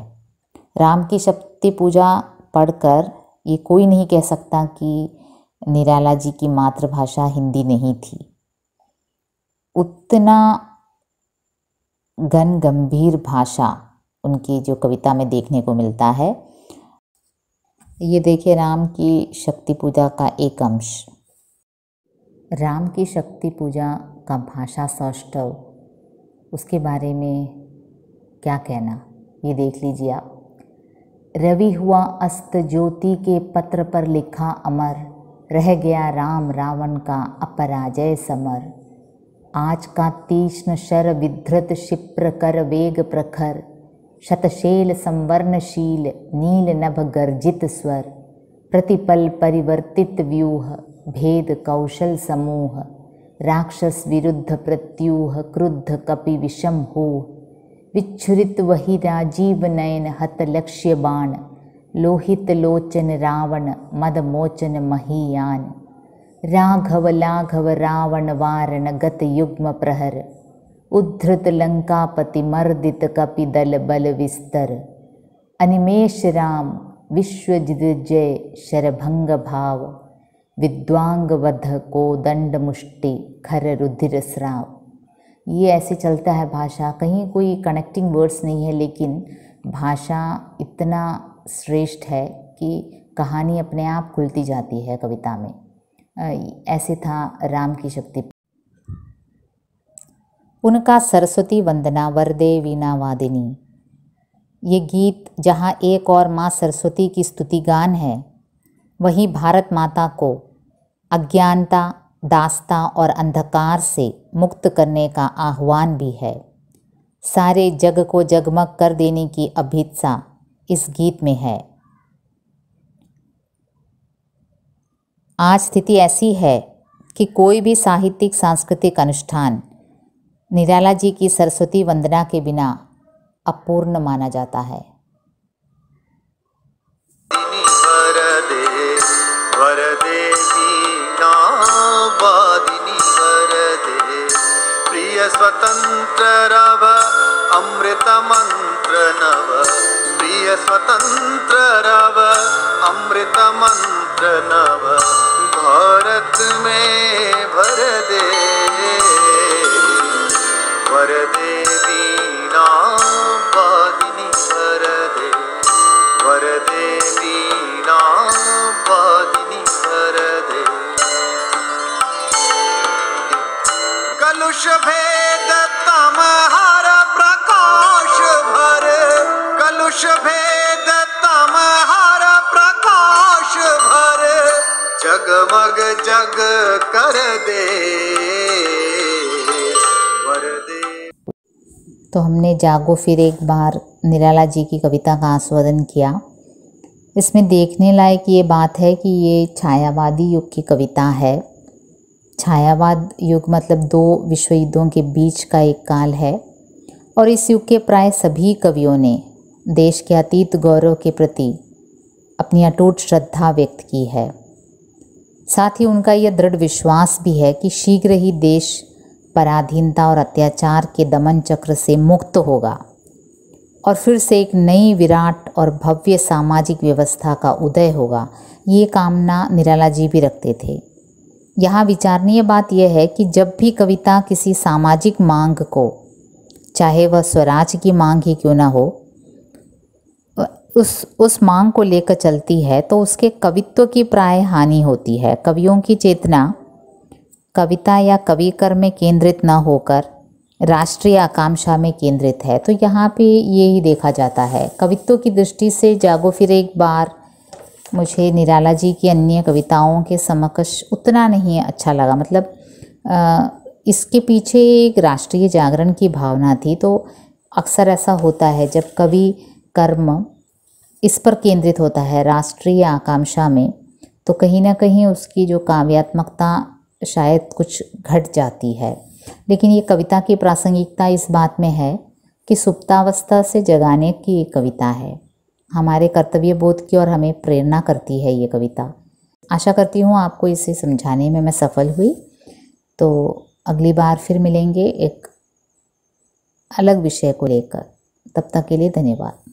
राम की शक्ति पूजा पढ़कर ये कोई नहीं कह सकता कि निराला जी की मातृभाषा हिंदी नहीं थी। उतना घन गंभीर भाषा उनकी जो कविता में देखने को मिलता है। ये देखिए राम की शक्ति पूजा का एक अंश। राम की शक्ति पूजा का भाषा सौष्ठव, उसके बारे में क्या कहना, ये देख लीजिए आप। रवि हुआ अस्त ज्योति के पत्र पर लिखा अमर, रह गया राम रावण का अपराजय समर। आज का तीक्ष्ण शर विधृत क्षिप्र कर वेग प्रखर, शतशैल संवर्णशील नील नभ गर्जित स्वर। प्रतिपल परिवर्तित व्यूह भेद कौशल समूह, राक्षस विरुद्ध प्रत्यूह क्रुद्ध कपि विषम हो। विच्छुरित वही राजीव नयन हत लक्ष्य बाण, लोहित लोचन रावण मद मोचन महीयान। राघव लाघव रावण वारण गत युग्म प्रहर, उद्धृत लंकापति मर्दित कपि दल बल विस्तर। अनिमेष राम विश्वजिदजय शरभंग भाव, विद्वांग वध को दंड मुष्टि खर रुधिर स्राव। ये ऐसे चलता है भाषा, कहीं कोई कनेक्टिंग वर्ड्स नहीं है, लेकिन भाषा इतना श्रेष्ठ है कि कहानी अपने आप खुलती जाती है कविता में। ऐसे था राम की शक्ति। उनका सरस्वती वंदना वरदे वीणा वादिनी। ये गीत जहाँ एक और माँ सरस्वती की स्तुति गान है, वहीं भारत माता को अज्ञानता, दास्ता और अंधकार से मुक्त करने का आह्वान भी है। सारे जग को जगमग कर देने की अभिप्सा इस गीत में है। आज स्थिति ऐसी है कि कोई भी साहित्यिक सांस्कृतिक अनुष्ठान निराला जी की सरस्वती वंदना के बिना अपूर्ण माना जाता है। वरदे वीणा वादिनी वरदे, प्रिय स्वतंत्र रव अमृत मंत्र नव, प्रिय स्वतंत्र रव अमृत मंत्र नव। भारत में भर दे वरदे वीणा वादिनी वरदे, वरदे वीणा वादिनी वरदे। कलुष भेद तम हर प्रकाश भर, कलुष भेद तम हर प्रकाश भर, जगमग जग कर दे वरदे। तो हमने जागो फिर एक बार निराला जी की कविता का आस्वादन किया। इसमें देखने लायक ये बात है कि ये छायावादी युग की कविता है। छायावाद युग मतलब 2 विश्व युद्धों के बीच का एक काल है, और इस युग के प्राय सभी कवियों ने देश के अतीत गौरव के प्रति अपनी अटूट श्रद्धा व्यक्त की है। साथ ही उनका यह दृढ़ विश्वास भी है कि शीघ्र ही देश पराधीनता और अत्याचार के दमन चक्र से मुक्त होगा और फिर से एक नई विराट और भव्य सामाजिक व्यवस्था का उदय होगा। ये कामना निराला जी भी रखते थे। यहाँ विचारणीय बात यह है कि जब भी कविता किसी सामाजिक मांग को, चाहे वह स्वराज की मांग ही क्यों ना हो, उस मांग को लेकर चलती है, तो उसके कवित्व की प्राय हानि होती है। कवियों की चेतना कविता या कविकर में केंद्रित न होकर राष्ट्रीय आकांक्षा में केंद्रित है। तो यहाँ पे ये ही देखा जाता है। कवित्व की दृष्टि से जागो फिर एक बार मुझे निराला जी की अन्य कविताओं के समकक्ष उतना नहीं अच्छा लगा। मतलब इसके पीछे एक राष्ट्रीय जागरण की भावना थी। तो अक्सर ऐसा होता है जब कवि कर्म इस पर केंद्रित होता है राष्ट्रीय आकांक्षा में, तो कहीं ना कहीं उसकी जो काव्यात्मकता शायद कुछ घट जाती है। लेकिन ये कविता की प्रासंगिकता इस बात में है कि सुप्तावस्था से जगाने की एक कविता है, हमारे कर्तव्य बोध की, और हमें प्रेरणा करती है ये कविता। आशा करती हूँ आपको इसे समझाने में मैं सफल हुई। तो अगली बार फिर मिलेंगे एक अलग विषय को लेकर। तब तक के लिए धन्यवाद।